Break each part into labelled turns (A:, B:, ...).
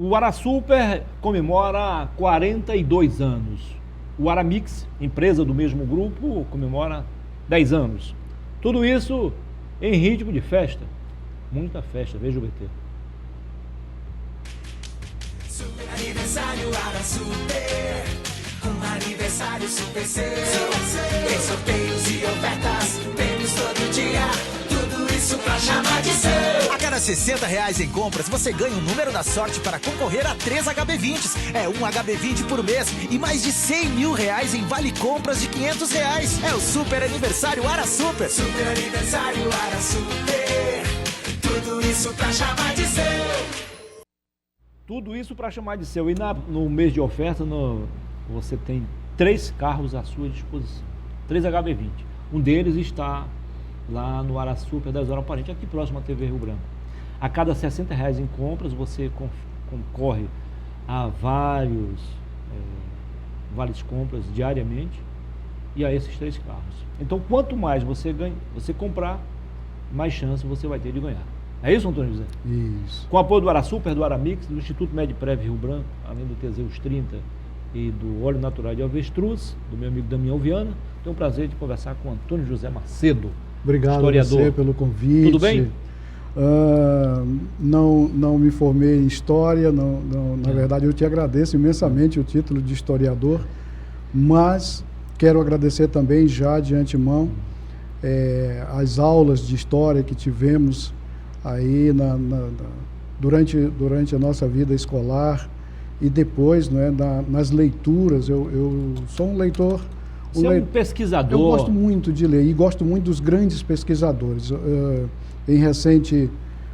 A: O AraSuper comemora 42 anos. O Aramix, empresa do mesmo grupo, comemora 10 anos. Tudo isso em ritmo de festa. Muita festa, veja o BT.
B: Super aniversário AraSuper, aniversário super seu. Tem sorteios e ofertas, prêmios todo dia, tudo isso pra chamar de seu.
C: A cada R$60 em compras, você ganha o número da sorte para concorrer a 3 HB20s. É um HB20 por mês e mais de R$100 mil em vale compras de R$500. É o Super Aniversário AraSuper.
B: Super aniversário AraSuper, tudo isso pra chamar de seu.
A: Tudo isso para chamar de seu. E no mês de oferta, você tem 3 carros à sua disposição. 3 HB20. Um deles está lá no AraSuper 10 horas aparente, aqui próximo à TV Rio Branco. A cada R$60 em compras, você concorre a vários vales compras diariamente e a esses 3 carros. Então, quanto mais você comprar, mais chance você vai ter de ganhar. É isso, Antônio José?
D: Isso.
A: Com o apoio do AraSuper, do Aramix, do Instituto Medprev Rio Branco, além do Teseus 30 e do óleo natural de avestruz, do meu amigo Damião Viana, tenho o prazer de conversar com Antônio José Macedo.
D: Obrigado
A: historiador.
D: A você pelo convite.
A: Tudo bem?
D: Não me formei em história, na verdade eu te agradeço imensamente o título de historiador, mas quero agradecer também já de antemão as aulas de história que tivemos aí durante a nossa vida escolar e depois, nas leituras. Eu sou um leitor.
A: Você é um pesquisador.
D: Eu gosto muito de ler e gosto muito dos grandes pesquisadores. Em recente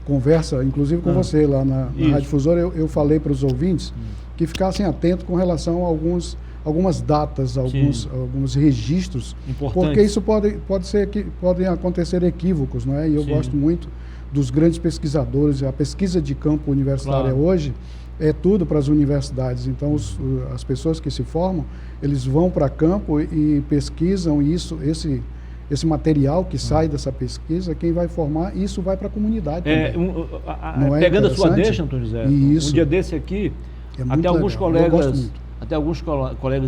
D: conversa, inclusive com você lá na Rádio Difusora, eu falei para os ouvintes que ficassem atentos com relação a algumas datas, alguns registros, porque isso podem acontecer equívocos, não é? E eu gosto muito dos grandes pesquisadores. A pesquisa de campo universitária hoje é tudo para as universidades. Então, as pessoas que se formam, eles vão para campo e pesquisam esse material que sai dessa pesquisa. Quem vai formar, isso vai para a comunidade também.
A: Pegando a sua deixa, Antônio José,
D: isso.
A: Um dia desse aqui, até alguns colegas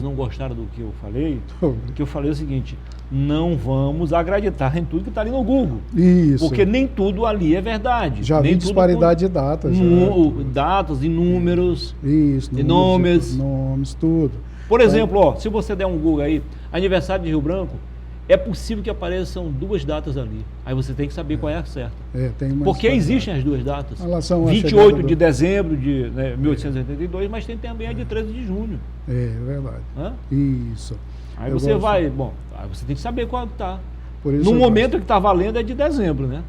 A: não gostaram do que eu falei, porque eu falei o seguinte: não vamos acreditar em tudo que está ali no Google.
D: Isso.
A: Porque nem tudo ali é verdade.
D: Já vi disparidade de datas.
A: Datas e números.
D: Isso,
A: nomes,
D: tudo.
A: Por exemplo, se você der um Google aí, aniversário de Rio Branco, é possível que apareçam 2 datas ali. Aí você tem que saber qual é a certa. Porque existem as 2 datas. 28 de dezembro de 1882, mas tem também a de 13 de junho.
D: É verdade. Isso.
A: Aí você aí você tem que saber qual está. No momento que está valendo é de dezembro, né?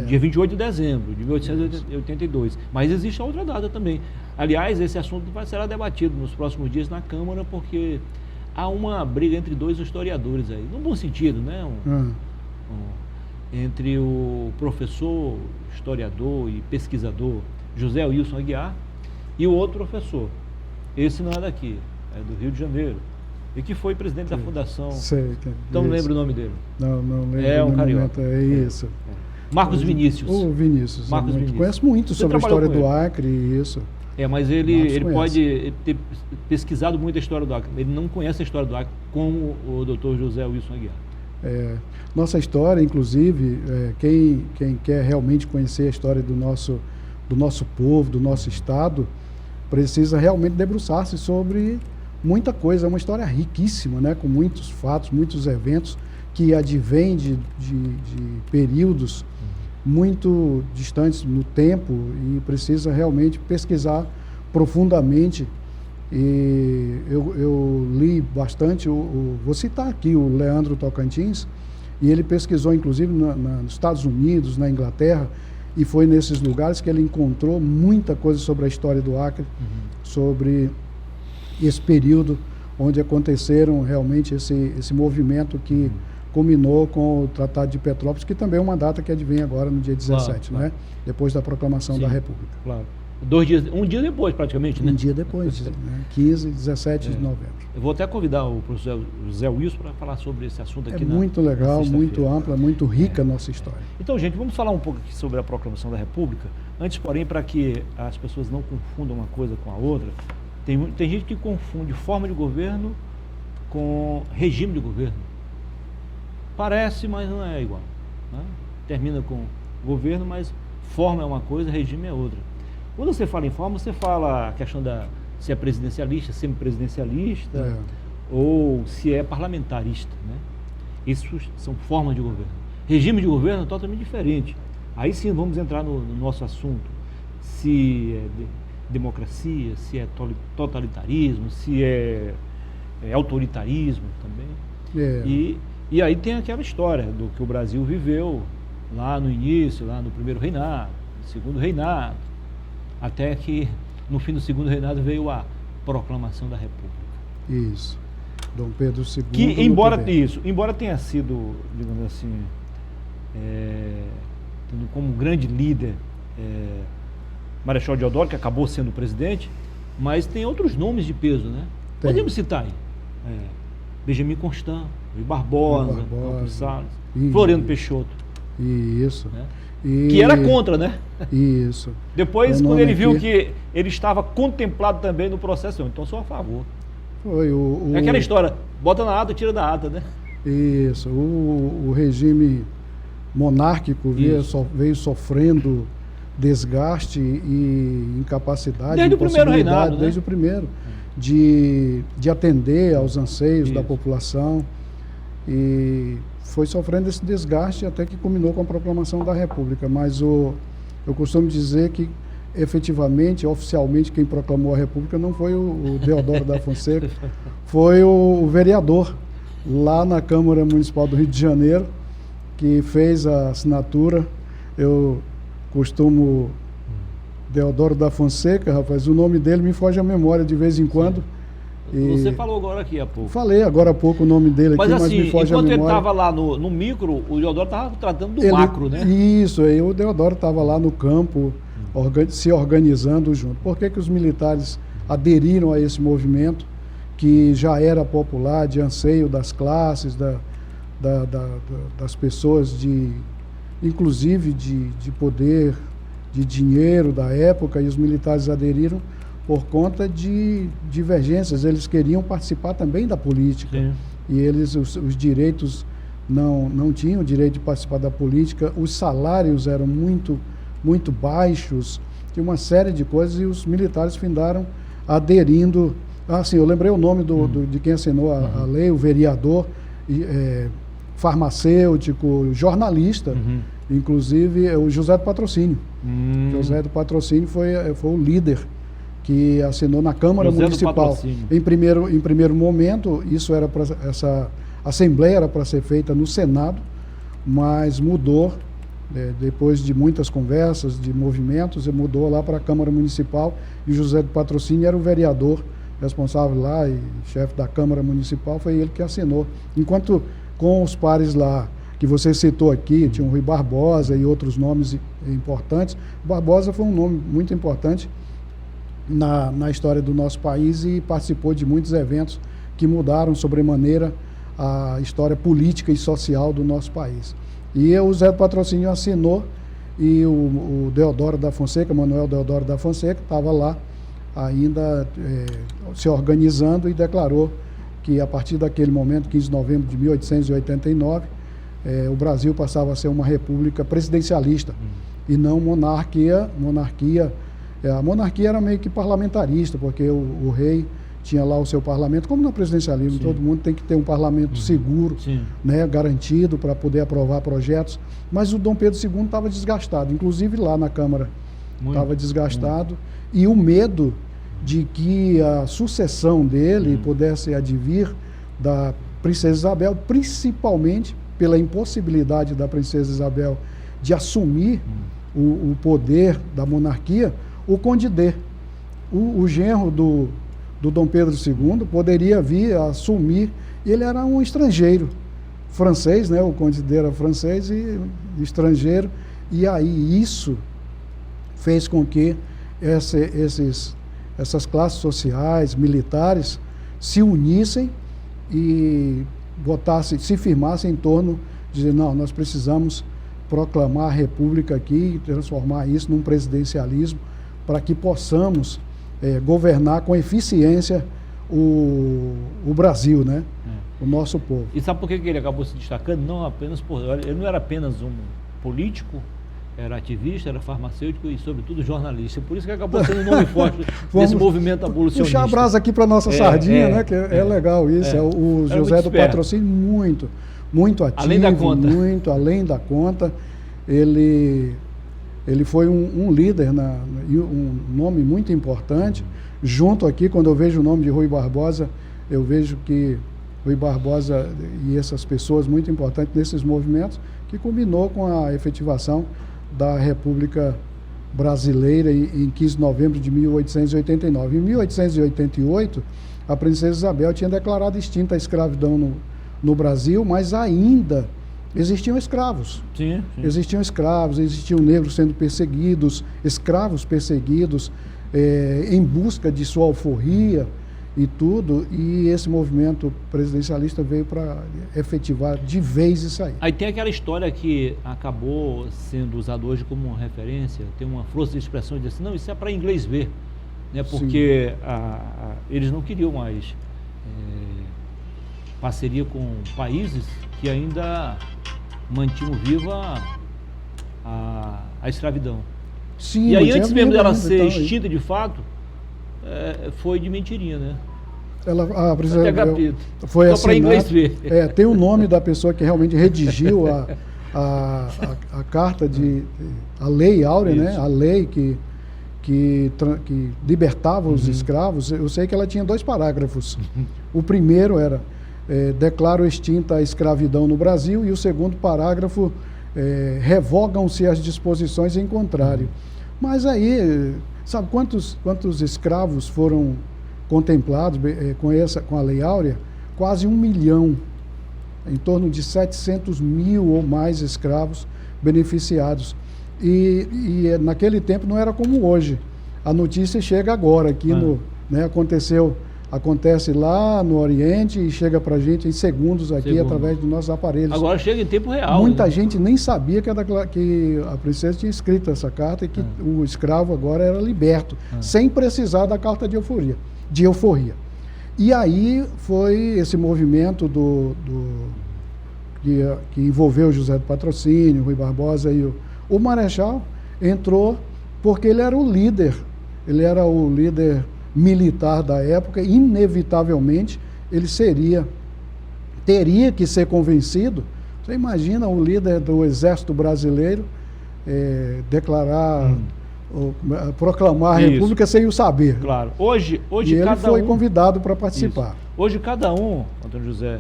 A: Dia 28 de dezembro de 1882. Mas existe a outra data também. Aliás, esse assunto será debatido nos próximos dias na Câmara, porque há uma briga entre 2 historiadores aí, num bom sentido, né? Entre o professor, historiador e pesquisador José Wilson Aguiar e o outro professor. Esse não é daqui, é do Rio de Janeiro. E que foi presidente da fundação. Então não lembro o nome dele.
D: Não lembro.
A: É um carioca.
D: É isso.
A: Marcos Vinícius.
D: O Vinícius.
A: Marcos Vinícius.
D: Conheço muito sobre a história do Acre e isso.
A: Mas ele pode ter pesquisado muito a história do Acre. Ele não conhece a históra do Acre como o Dr. José Wilson Aguiar.
D: Nossa história, inclusive, quem quer realmente conhecer a história do nosso povo, do nosso estado, precisa realmente debruçar-se sobre muita coisa. É uma história riquíssima, né? Com muitos fatos, muitos eventos que advêm de períodos muito distantes no tempo e precisa realmente pesquisar profundamente. E eu li bastante, vou citar aqui o Leandro Tocantins, e ele pesquisou inclusive nos Estados Unidos, na Inglaterra, e foi nesses lugares que ele encontrou muita coisa sobre a história do Acre, sobre esse período onde aconteceram realmente esse movimento que culminou com o Tratado de Petrópolis, que também é uma data que advém agora no dia 17, né? Depois da proclamação da República.
A: Claro. Um dia depois, praticamente, né?
D: Um dia depois, né? 15, 17 de novembro.
A: Eu vou até convidar o professor José Wilson para falar sobre esse assunto aqui.
D: É muito legal,
A: na
D: muito
A: sexta-feira.
D: ampla, muito rica a nossa história.
A: Então, gente, vamos falar um pouco aqui sobre a proclamação da República. Antes, porém, para que as pessoas não confundam uma coisa com a outra, tem gente que confunde forma de governo com regime de governo. Parece, mas não é igual, né? Termina com governo, mas forma é uma coisa, regime é outra. Quando você fala em forma, você fala a questão se é presidencialista, semipresidencialista, ou se é parlamentarista, né? Isso são formas de governo. Regime de governo é totalmente diferente. Aí sim vamos entrar no nosso assunto. Se é democracia, se é totalitarismo, se é autoritarismo também. E aí tem aquela história do que o Brasil viveu lá no início, lá no primeiro reinado, no segundo reinado, até que no fim do segundo reinado veio a proclamação da República.
D: Isso. Dom Pedro II.
A: Que embora tenha sido, digamos assim, tendo como grande líder Marechal Deodoro, que acabou sendo presidente, mas tem outros nomes de peso, né?
D: Tem.
A: Podemos citar aí. Benjamin Constant, Rui Barbosa, Campos Salles, Floriano Peixoto.
D: Isso.
A: Né? Que era contra, né?
D: Isso.
A: Depois, quando ele viu que ele estava contemplado também no processo, então sou a favor.
D: Foi
A: É aquela história, bota na ata, tira da ata, né?
D: Isso. O regime monárquico veio sofrendo desgaste e incapacidade,
A: desde o primeiro reinado, né?
D: Desde o primeiro, de atender aos anseios da população, e foi sofrendo esse desgaste até que culminou com a proclamação da República. Mas eu costumo dizer que, efetivamente, oficialmente, quem proclamou a República não foi o Deodoro da Fonseca, foi o vereador lá na Câmara Municipal do Rio de Janeiro, que fez a assinatura. Eu costumo... Deodoro da Fonseca, rapaz, o nome dele me foge à memória de vez em quando.
A: Você falou agora aqui há pouco.
D: Falei agora há pouco o nome dele aqui, mas me foge à memória.
A: Enquanto ele estava lá no micro, o Deodoro estava tratando do macro, né?
D: Isso, aí o Deodoro estava lá no campo, se organizando junto. Por que os militares aderiram a esse movimento, que já era popular, de anseio das classes, das pessoas, inclusive de poder, de dinheiro da época, e os militares aderiram por conta de divergências. Eles queriam participar também da política. Sim. E eles, os direitos, não tinham o direito de participar da política, os salários eram muito, muito baixos, tinha uma série de coisas, e os militares findaram aderindo. Sim, eu lembrei o nome de quem assinou a lei, o vereador, farmacêutico, jornalista, inclusive o José do Patrocínio. José do Patrocínio foi o líder que assinou na Câmara Municipal. Em primeiro momento, essa assembleia era para ser feita no Senado, mas mudou, depois de muitas conversas, de movimentos, e mudou lá para a Câmara Municipal, e o José do Patrocínio era o vereador responsável lá e chefe da Câmara Municipal, foi ele que assinou. Enquanto com os pares lá, que você citou aqui, tinha o Rui Barbosa e outros nomes importantes. Barbosa foi um nome muito importante na história do nosso país e participou de muitos eventos que mudaram sobremaneira a história política e social do nosso país. E o Zé do Patrocínio assinou, e o Deodoro da Fonseca, Manuel Deodoro da Fonseca, estava lá ainda se organizando, e declarou que a partir daquele momento, 15 de novembro de 1889, o Brasil passava a ser uma república presidencialista e não monarquia. A monarquia era meio que parlamentarista, porque o rei tinha lá o seu parlamento, como no presidencialismo. Sim. Todo mundo tem que ter um parlamento seguro, né, garantido para poder aprovar projetos. Mas o Dom Pedro II estava desgastado, inclusive lá na Câmara estava desgastado, e o medo de que a sucessão dele pudesse advir da Princesa Isabel, principalmente pela impossibilidade da Princesa Isabel de assumir o poder da monarquia, o Conde D, o genro do Dom Pedro II, poderia vir a assumir. Ele era um estrangeiro, francês, né? O Conde D era francês e estrangeiro, e aí isso fez com que essas classes sociais, militares, se unissem e se firmassem em torno de dizer, não, nós precisamos proclamar a república aqui e transformar isso num presidencialismo para que possamos governar com eficiência o Brasil, né? O nosso povo.
A: E sabe por que ele acabou se destacando? Não apenas ele não era apenas um político, era ativista, era farmacêutico e, sobretudo, jornalista. Por isso que acabou sendo um nome forte desse movimento abolicionista.
D: Puxar a brasa aqui para a nossa sardinha, né? Que é legal isso. O José do Patrocínio, muito ativo,
A: além da conta.
D: Muito além da conta. Ele foi um líder, um nome muito importante. Junto aqui, quando eu vejo o nome de Rui Barbosa, eu vejo que Rui Barbosa e essas pessoas muito importantes nesses movimentos, que combinou com a efetivação da República Brasileira em 15 de novembro de 1889. Em 1888, a princesa Isabel tinha declarado extinta a escravidão no Brasil, mas ainda existiam escravos.
A: Sim.
D: Existiam escravos, existiam negros sendo perseguidos, escravos perseguidos, em busca de sua alforria e tudo, e esse movimento presidencialista veio para efetivar de vez isso aí.
A: Aí tem aquela história que acabou sendo usada hoje como uma referência, tem uma força de expressão de dizer assim, não, isso é para inglês ver, né? Porque eles não queriam mais parceria com países que ainda mantinham viva a escravidão.
D: Sim,
A: e aí, antes mesmo dela
D: ainda,
A: ser extinta de fato, foi de mentirinha, né?
D: A princesa foi
A: só para inglês ver.
D: Tem o nome da pessoa que realmente redigiu a carta a Lei Áurea, né? A lei que libertava os escravos. Eu sei que ela tinha 2 parágrafos. O primeiro era declaro extinta a escravidão no Brasil, e o segundo parágrafo revogam-se as disposições em contrário. Mas aí, sabe quantos escravos foram contemplados com a Lei Áurea? Quase 1 milhão, em torno de 700 mil ou mais escravos beneficiados. E naquele tempo não era como hoje. A notícia chega agora, aqui acontece lá no Oriente e chega para a gente em segundos aqui, através dos nossos aparelhos.
A: Agora chega em tempo real.
D: Muita
A: né?
D: gente nem sabia que a princesa tinha escrito essa carta e que o escravo agora era liberto, sem precisar da carta de euforia. E aí foi esse movimento que envolveu José do Patrocínio, Rui Barbosa e o Marechal entrou porque ele era o líder militar da época, inevitavelmente ele teria que ser convencido. Você imagina o líder do Exército Brasileiro proclamar a República sem o saber.
A: Claro. Hoje
D: e ele foi convidado para participar.
A: Isso. Hoje cada Antônio José,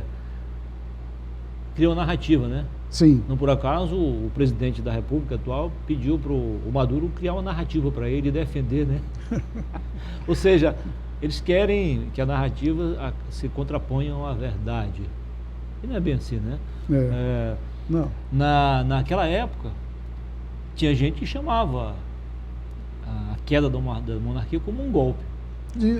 A: criou narrativa, né?
D: Sim.
A: Não por acaso o presidente da República atual pediu para o Maduro criar uma narrativa para ele e defender, né? Ou seja, eles querem que a narrativa se contraponha à verdade. E não é bem assim, né?
D: Não.
A: Naquela época, tinha gente que chamava a queda da monarquia como um golpe.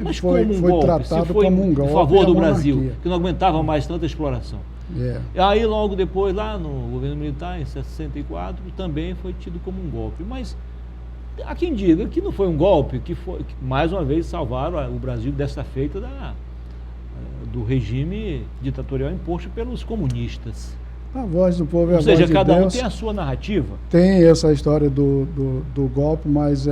A: Mas
D: foi
A: golpe?
D: Tratado como um golpe
A: a favor do
D: monarquia.
A: Brasil, que não aguentava mais tanta exploração. E aí, logo depois, lá no governo militar, em 64, também foi tido como um golpe. Mas há quem diga que não foi um golpe, que mais uma vez salvaram o Brasil desta feita do regime ditatorial imposto pelos comunistas.
D: A voz do povo é a voz de Deus.
A: Ou seja, cada um tem a sua narrativa.
D: Tem essa história do golpe, mas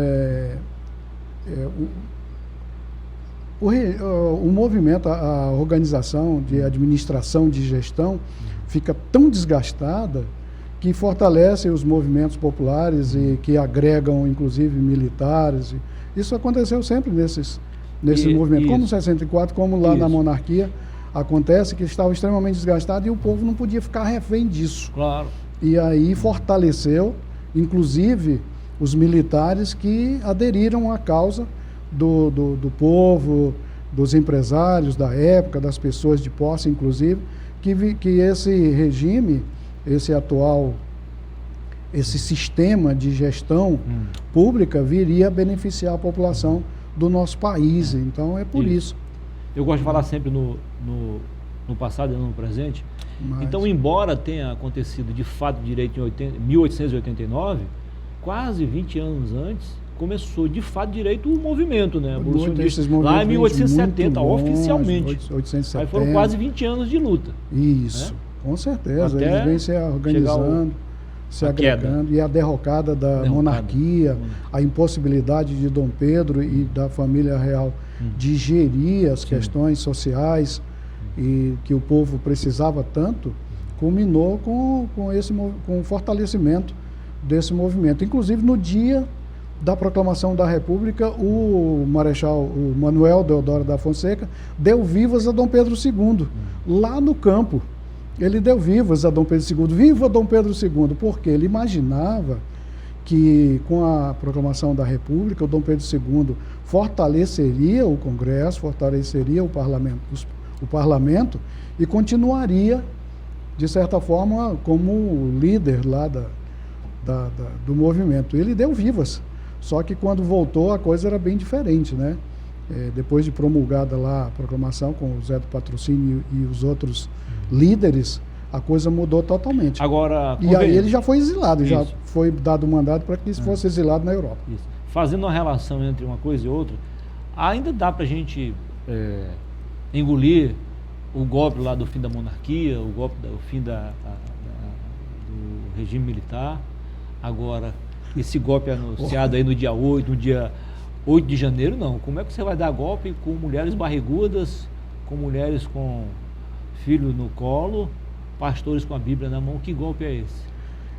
D: o movimento, a organização de administração, de gestão, fica tão desgastada que fortalece os movimentos populares e que agregam, inclusive, militares. Isso aconteceu sempre nesses movimentos. Como no 64, como lá na monarquia, acontece que estava extremamente desgastado e o povo não podia ficar refém disso.
A: Claro.
D: E aí fortaleceu, inclusive, os militares que aderiram à causa do povo, dos empresários da época, das pessoas de posse, inclusive, que esse regime, esse atual esse sistema de gestão pública viria a beneficiar a população do nosso país. Então é por isso.
A: Eu gosto de falar sempre no passado e no presente.
D: Mas-
A: Então, embora tenha acontecido de fato direito em 1889, quase 20 anos antes, começou de fato direito o movimento, né?
D: Esses
A: Abolicionista, lá em
D: movimentos vêm de
A: 1870,
D: muito longe,
A: oficialmente.
D: 870.
A: Aí foram quase 20 anos de luta.
D: Isso, com certeza.
A: Até
D: Eles vêm se organizando, se
A: a queda.
D: agregando. E a derrocada da monarquia, a impossibilidade de Dom Pedro e da família real de gerir as questões sociais e que o povo precisava tanto, culminou com o fortalecimento desse movimento. Inclusive, no dia da proclamação da República, o Marechal o Manuel Deodoro da Fonseca deu vivas a Dom Pedro II, lá no campo. Ele deu vivas a Dom Pedro II. Viva Dom Pedro II! Porque ele imaginava que, com a proclamação da República, o Dom Pedro II fortaleceria o Congresso, fortaleceria o parlamento e continuaria, de certa forma, como líder lá do movimento. Ele deu vivas. Só que quando voltou a coisa era bem diferente, né? Depois de promulgada lá a proclamação com o Zé do Patrocínio e os outros líderes, a coisa mudou totalmente.
A: Agora,
D: E aí ele já foi exilado, já
A: Isso.
D: foi dado o mandato para que fosse exilado na Europa.
A: Isso. Fazendo uma relação entre uma coisa e outra, ainda dá para a gente engolir o golpe lá do fim da monarquia, o golpe do fim do regime militar. Agora, esse golpe anunciado aí no dia 8 de janeiro, não. Como é que você vai dar golpe com mulheres barrigudas, com mulheres com filho no colo, pastores com a Bíblia na mão? Que golpe é esse?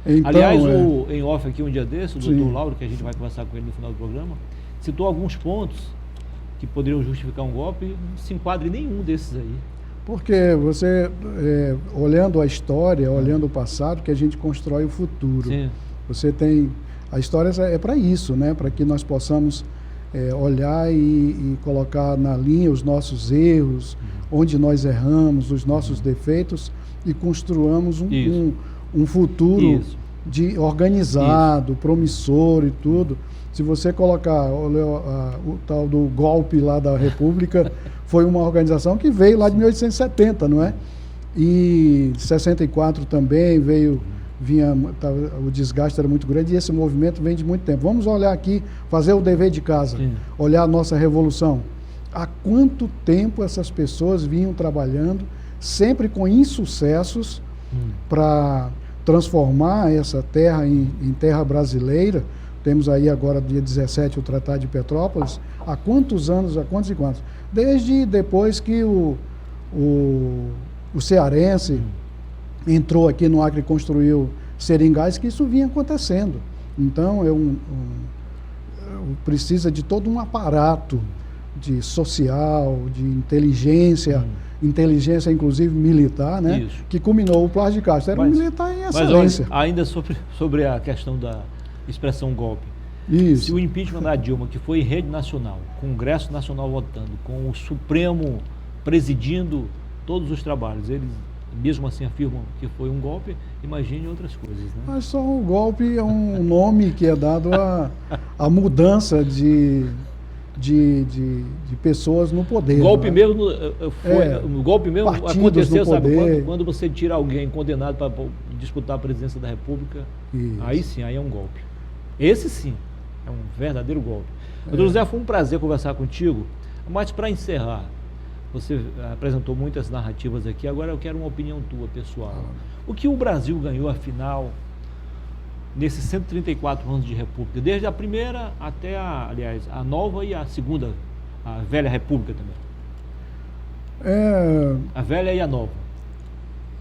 D: Então,
A: Aliás, em off aqui um dia desse, o
D: Sim.
A: doutor Lauro, que a gente vai conversar com ele no final do programa, citou alguns pontos que poderiam justificar um golpe, não se enquadra em nenhum desses aí.
D: Porque você, olhando a história, olhando o passado, que a gente constrói o futuro.
A: Sim.
D: Você tem... A história é para isso, né? Para que nós possamos olhar e colocar na linha os nossos erros, onde nós erramos, os nossos defeitos e construamos um futuro
A: Isso.
D: organizado, promissor e tudo. Se você colocar o tal do golpe lá da República, foi uma organização que veio lá de 1870, não é? E 64 também o desgaste era muito grande e esse movimento vem de muito tempo. Vamos olhar aqui, fazer o dever de casa,
A: Sim.
D: olhar a nossa revolução. Há quanto tempo essas pessoas vinham trabalhando, sempre com insucessos, para transformar essa terra em terra brasileira? Temos aí agora, dia 17, o Tratado de Petrópolis. Há quantos anos, há quantos e quantos? Desde depois que o cearense entrou aqui no Acre e construiu seringais, que isso vinha acontecendo. Então, precisa de todo um aparato social, de inteligência, inteligência inclusive militar, né?
A: Isso.
D: Que culminou o Plácio de Castro. Era um militar em
A: Mas
D: excelência.
A: olha, ainda sobre a questão da expressão golpe. Se
D: Isso.
A: o impeachment da Dilma, que foi em rede nacional, Congresso Nacional votando, com o Supremo presidindo todos os trabalhos, eles mesmo assim afirmam que foi um golpe, imagine outras coisas, né?
D: Mas só o golpe é um nome que é dado à mudança de pessoas no poder.
A: Golpe
D: né?
A: mesmo o golpe mesmo
D: Partidos
A: aconteceu,
D: no
A: sabe
D: poder.
A: quando você tira alguém condenado para disputar a presidência da República,
D: Isso.
A: aí sim, aí é um golpe. Esse sim é um verdadeiro golpe. Doutor José, foi um prazer conversar contigo, mas para encerrar, você apresentou muitas narrativas aqui, agora eu quero uma opinião tua, pessoal. O que o Brasil ganhou, afinal, nesses 134 anos de República, desde a primeira até a nova e a segunda, a velha República também? A velha e a nova.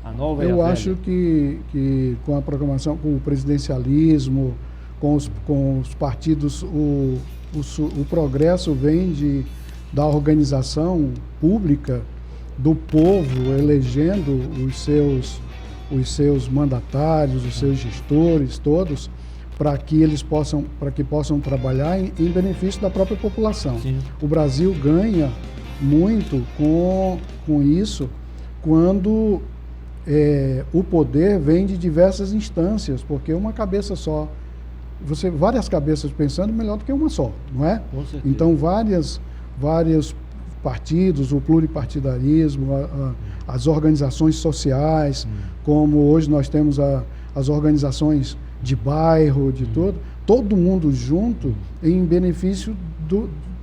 A: A nova e a
D: Eu
A: velha.
D: acho que com a proclamação, com o presidencialismo, com os partidos, o progresso vem da organização pública, do povo elegendo os seus mandatários, os seus gestores, todos, para que possam trabalhar em benefício da própria população.
A: Sim.
D: O Brasil ganha muito com isso quando o poder vem de diversas instâncias, porque uma cabeça só, várias cabeças pensando, melhor do que uma só, não é?
A: Com certeza.
D: Então, vários partidos, o pluripartidarismo, as organizações sociais, como hoje nós temos as organizações de bairro, de todo mundo junto em benefício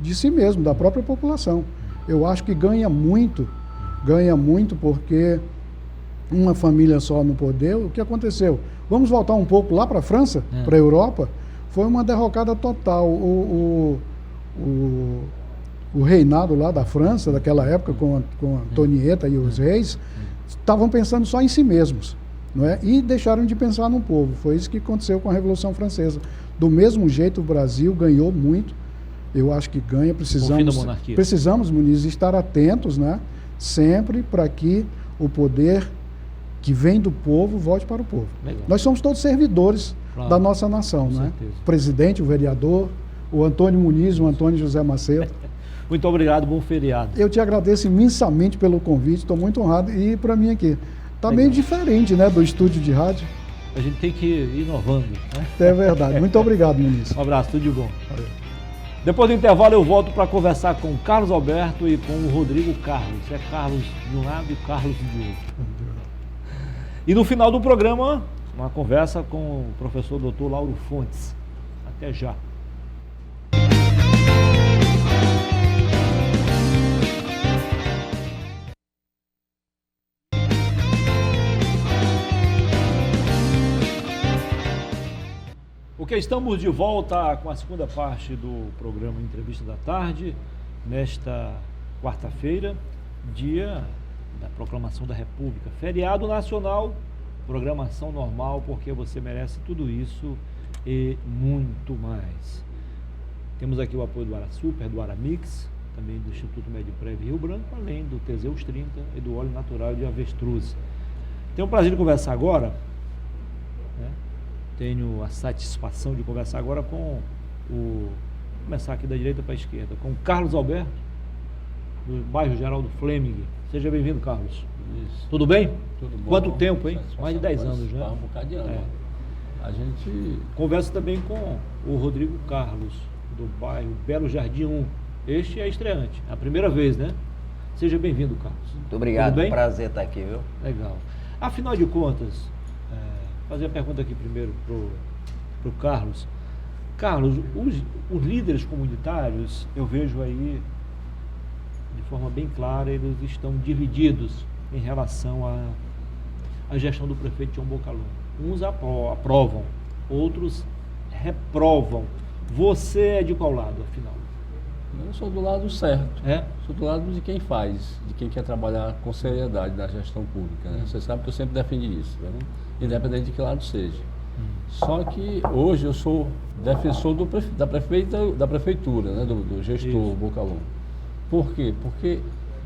D: de si mesmo, da própria população. Eu acho que ganha muito porque uma família só no poder, o que aconteceu? Vamos voltar um pouco lá para a França, para a Europa, foi uma derrocada total. O reinado lá da França, daquela época, com a Antonieta e os reis, estavam pensando só em si mesmos, não é? E deixaram de pensar no povo. Foi isso que aconteceu com a Revolução Francesa. Do mesmo jeito, o Brasil ganhou muito. Eu acho que ganha. Precisamos, Muniz, estar atentos, né? Sempre para que o poder que vem do povo volte para o povo.
A: Legal.
D: Nós somos todos servidores da nossa nação, né? O presidente, o vereador, o Antônio Muniz, o Antônio José Macedo.
A: Muito obrigado, bom feriado.
D: Eu te agradeço imensamente pelo convite, estou muito honrado. E para mim aqui, está meio diferente, né, do estúdio de rádio.
A: A gente tem que ir inovando, né?
D: É verdade. Muito obrigado, Muniz.
A: Um abraço, tudo de bom.
D: Valeu.
A: Depois do intervalo eu volto para conversar com o Carlos Alberto e com o Rodrigo Carlos. É Carlos de um lado e Carlos de outro. E no final do programa, uma conversa com o professor Dr. Lauro Fontes. Até já. Ok, estamos de volta com a segunda parte do programa Entrevista da Tarde, nesta quarta-feira, dia da Proclamação da República, feriado nacional, programação normal, porque você merece tudo isso e muito mais. Temos aqui o apoio do Arasuper, do Aramix, também do Instituto Médio Prévio Rio Branco, além do Teseus 30 e do óleo natural de avestruz. Tenho o prazer de conversar agora, né? Tenho a satisfação de conversar agora com vou começar aqui da direita para a esquerda, com o Carlos Alberto, do bairro Geraldo Fleming. Seja bem-vindo, Carlos.
E: Isso.
A: Tudo bem?
E: Tudo bom.
A: Quanto tempo, hein?
E: Satisfação.
A: Mais de 10 anos, né?
E: Um bocado de ano. A gente...
A: Converso também com o Rodrigo Carlos, do bairro Belo Jardim 1. Este é estreante, é a primeira vez, né? Seja bem-vindo, Carlos.
F: Muito obrigado,
A: Tudo bem?
F: Prazer estar aqui, viu?
A: Legal. Afinal de contas, fazer a pergunta aqui primeiro para o Carlos. Carlos, os líderes comunitários, eu vejo aí, de forma bem clara, eles estão divididos em relação à gestão do prefeito Tião Bocalhão. Uns aprovam, outros reprovam. Você é de qual lado, afinal?
E: Eu sou do lado certo.
A: É?
E: Sou do lado de quem faz, de quem quer trabalhar com seriedade na gestão pública. Né? Você sabe que eu sempre defendi isso, né? Independente de que lado seja. Só que hoje eu sou defensor da prefeitura, né? do gestor
A: Isso.
E: Bocalhão. Por quê? Porque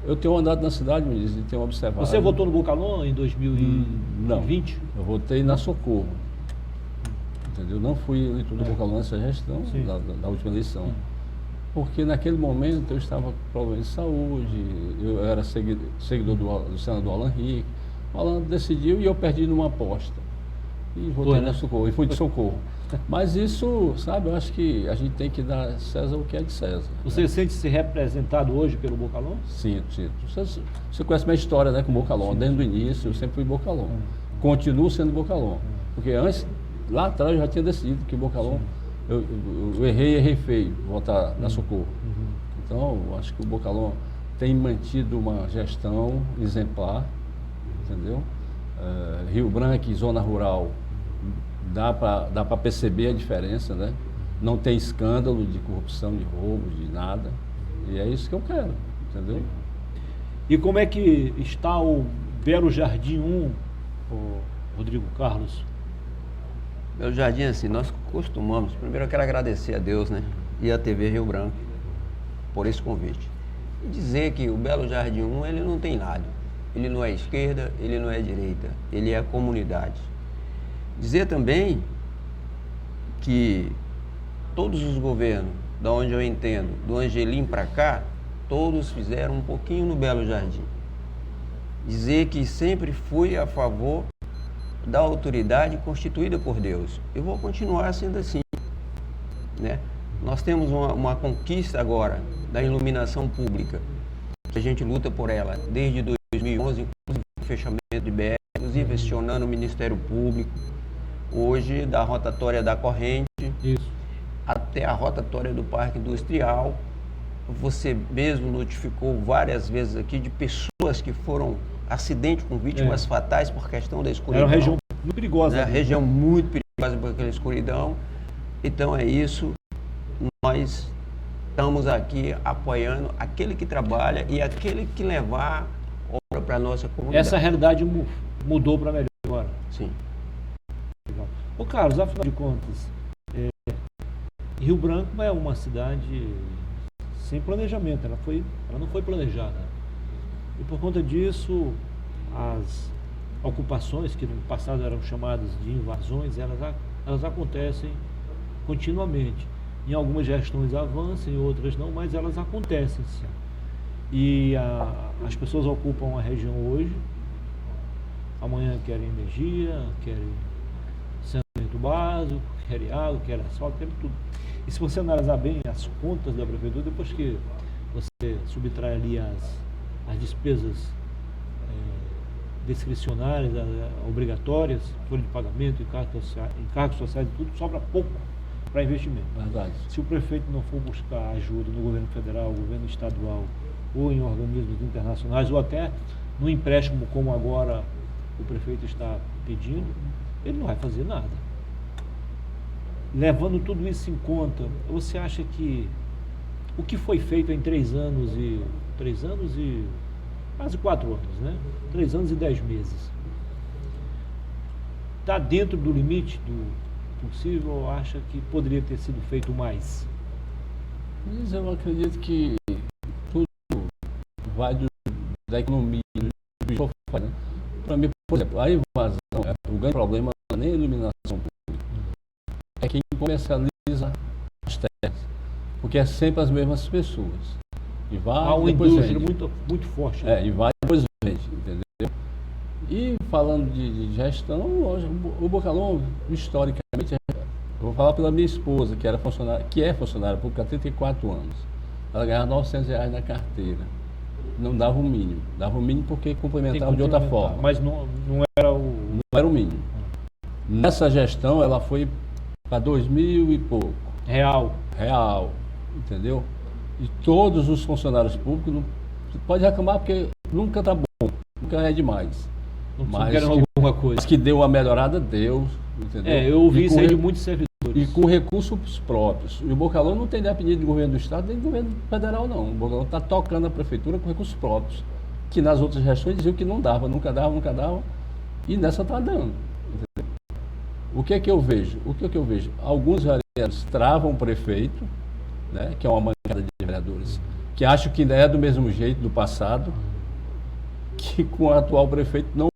E: eu tenho andado na cidade, Muniz, e tenho observado...
A: Você votou no Bocalhão em 2020?
E: Não, eu votei na Socorro. Entendeu? Não fui eleitor do Bocalhão nessa gestão, da última eleição. Porque naquele momento eu estava com problemas de saúde, eu era seguidor do senador Alan Henrique. O Alan decidiu e eu perdi numa aposta. E votei na Socorro, e fui de Socorro. Mas isso, sabe, eu acho que a gente tem que dar a César o que é de César.
A: Você sente-se representado hoje pelo Bocalhão?
E: Sinto. Você conhece minha história, né, com o Bocalhão. Desde o início eu sempre fui Bocalhão. Continuo sendo Bocalhão. Porque antes, lá atrás, eu já tinha decidido que o Bocalhão, eu errei feio, votar na Socorro. Então, eu acho que o Bocalhão tem mantido uma gestão exemplar, entendeu? Rio Branco e zona rural, dá para perceber a diferença, né? Não tem escândalo de corrupção, de roubo, de nada. E é isso que eu quero, entendeu?
A: E como é que está o Belo Jardim 1, Rodrigo Carlos?
F: Belo Jardim, assim, nós costumamos... Primeiro eu quero agradecer a Deus, né? E a TV Rio Branco por esse convite. E dizer que o Belo Jardim 1, ele não tem lado. Ele não é esquerda, ele não é direita. Ele é a comunidade. Dizer também que todos os governos, da onde eu entendo, do Angelim para cá, todos fizeram um pouquinho no Belo Jardim. dizer que sempre fui a favor da autoridade constituída por Deus. Eu vou continuar sendo assim, né? Nós temos uma conquista agora da iluminação pública, que a gente luta por ela desde 2011, inclusive o fechamento de BR, inclusive acionando o Ministério Público, hoje da rotatória da corrente,
A: Isso.
F: até a rotatória do Parque Industrial. Você mesmo notificou várias vezes aqui de pessoas que foram acidentes com vítimas fatais por questão da escuridão.
A: Era uma região muito perigosa.
F: Né?
A: ali.
F: Região muito perigosa por aquela escuridão. Então é isso, nós estamos aqui apoiando aquele que trabalha e aquele que levar obra para a nossa comunidade.
A: Essa realidade mudou para melhor agora.
F: Sim.
A: Legal. Ô Carlos, afinal de contas, Rio Branco é uma cidade sem planejamento, ela não foi planejada. E por conta disso, as ocupações, que no passado eram chamadas de invasões, elas acontecem continuamente. Em algumas gestões avançam, em outras não, mas elas acontecem sim. E as pessoas ocupam a região hoje, amanhã querem energia, querem saneamento básico, querem água, querem asfalto, querem tudo. E se você analisar bem as contas da prefeitura, depois que você subtrai ali as despesas discricionárias, obrigatórias, folha de pagamento, encargos sociais e tudo, sobra pouco para investimento.
E: Verdade.
A: Se o prefeito não for buscar ajuda no governo federal, governo estadual, ou em organismos internacionais, ou até no empréstimo, como agora o prefeito está pedindo, ele não vai fazer nada. Levando tudo isso em conta, você acha que o que foi feito em 3 anos e quase 4 anos, né? 3 anos e 10 meses, está dentro do limite do possível, ou acha que poderia ter sido feito mais?
E: Mas eu acredito que tudo vai da economia, do sofá, né? Para mim, por exemplo, a invasão, o grande problema não é nem a iluminação pública, é quem comercializa as terras, porque é sempre as mesmas pessoas. E vai,
A: Há uma
E: depois
A: indústria
E: vende.
A: muito forte. né?
E: E vai depois vende, entendeu? E falando de gestão, o Bocalon, historicamente, eu vou falar pela minha esposa, que é funcionária pública há 34 anos. Ela ganhava R$900 na carteira. Não dava o mínimo. Dava o mínimo porque complementava de outra forma.
A: Mas não era o...
E: Não era o mínimo. Nessa gestão, ela foi para 2.000 e pouco.
A: real.
E: Entendeu? E todos os funcionários públicos, pode reclamar porque nunca está bom, nunca é demais.
A: Não querem alguma coisa.
E: Mas que deu uma melhorada, deu, entendeu?
A: Eu ouvi isso aí de muitos servidores.
E: E com recursos próprios. E o Bocalon não tem dependente do governo do estado nem do governo federal, não. O Bocalon está tocando a prefeitura com recursos próprios. Que nas outras gestões diziam que não dava, nunca dava. E nessa está dando. Entendeu? O que é que eu vejo? Alguns vereadores travam o prefeito, né, que é uma bancada de vereadores, que acham que ainda é do mesmo jeito do passado, que com o atual prefeito não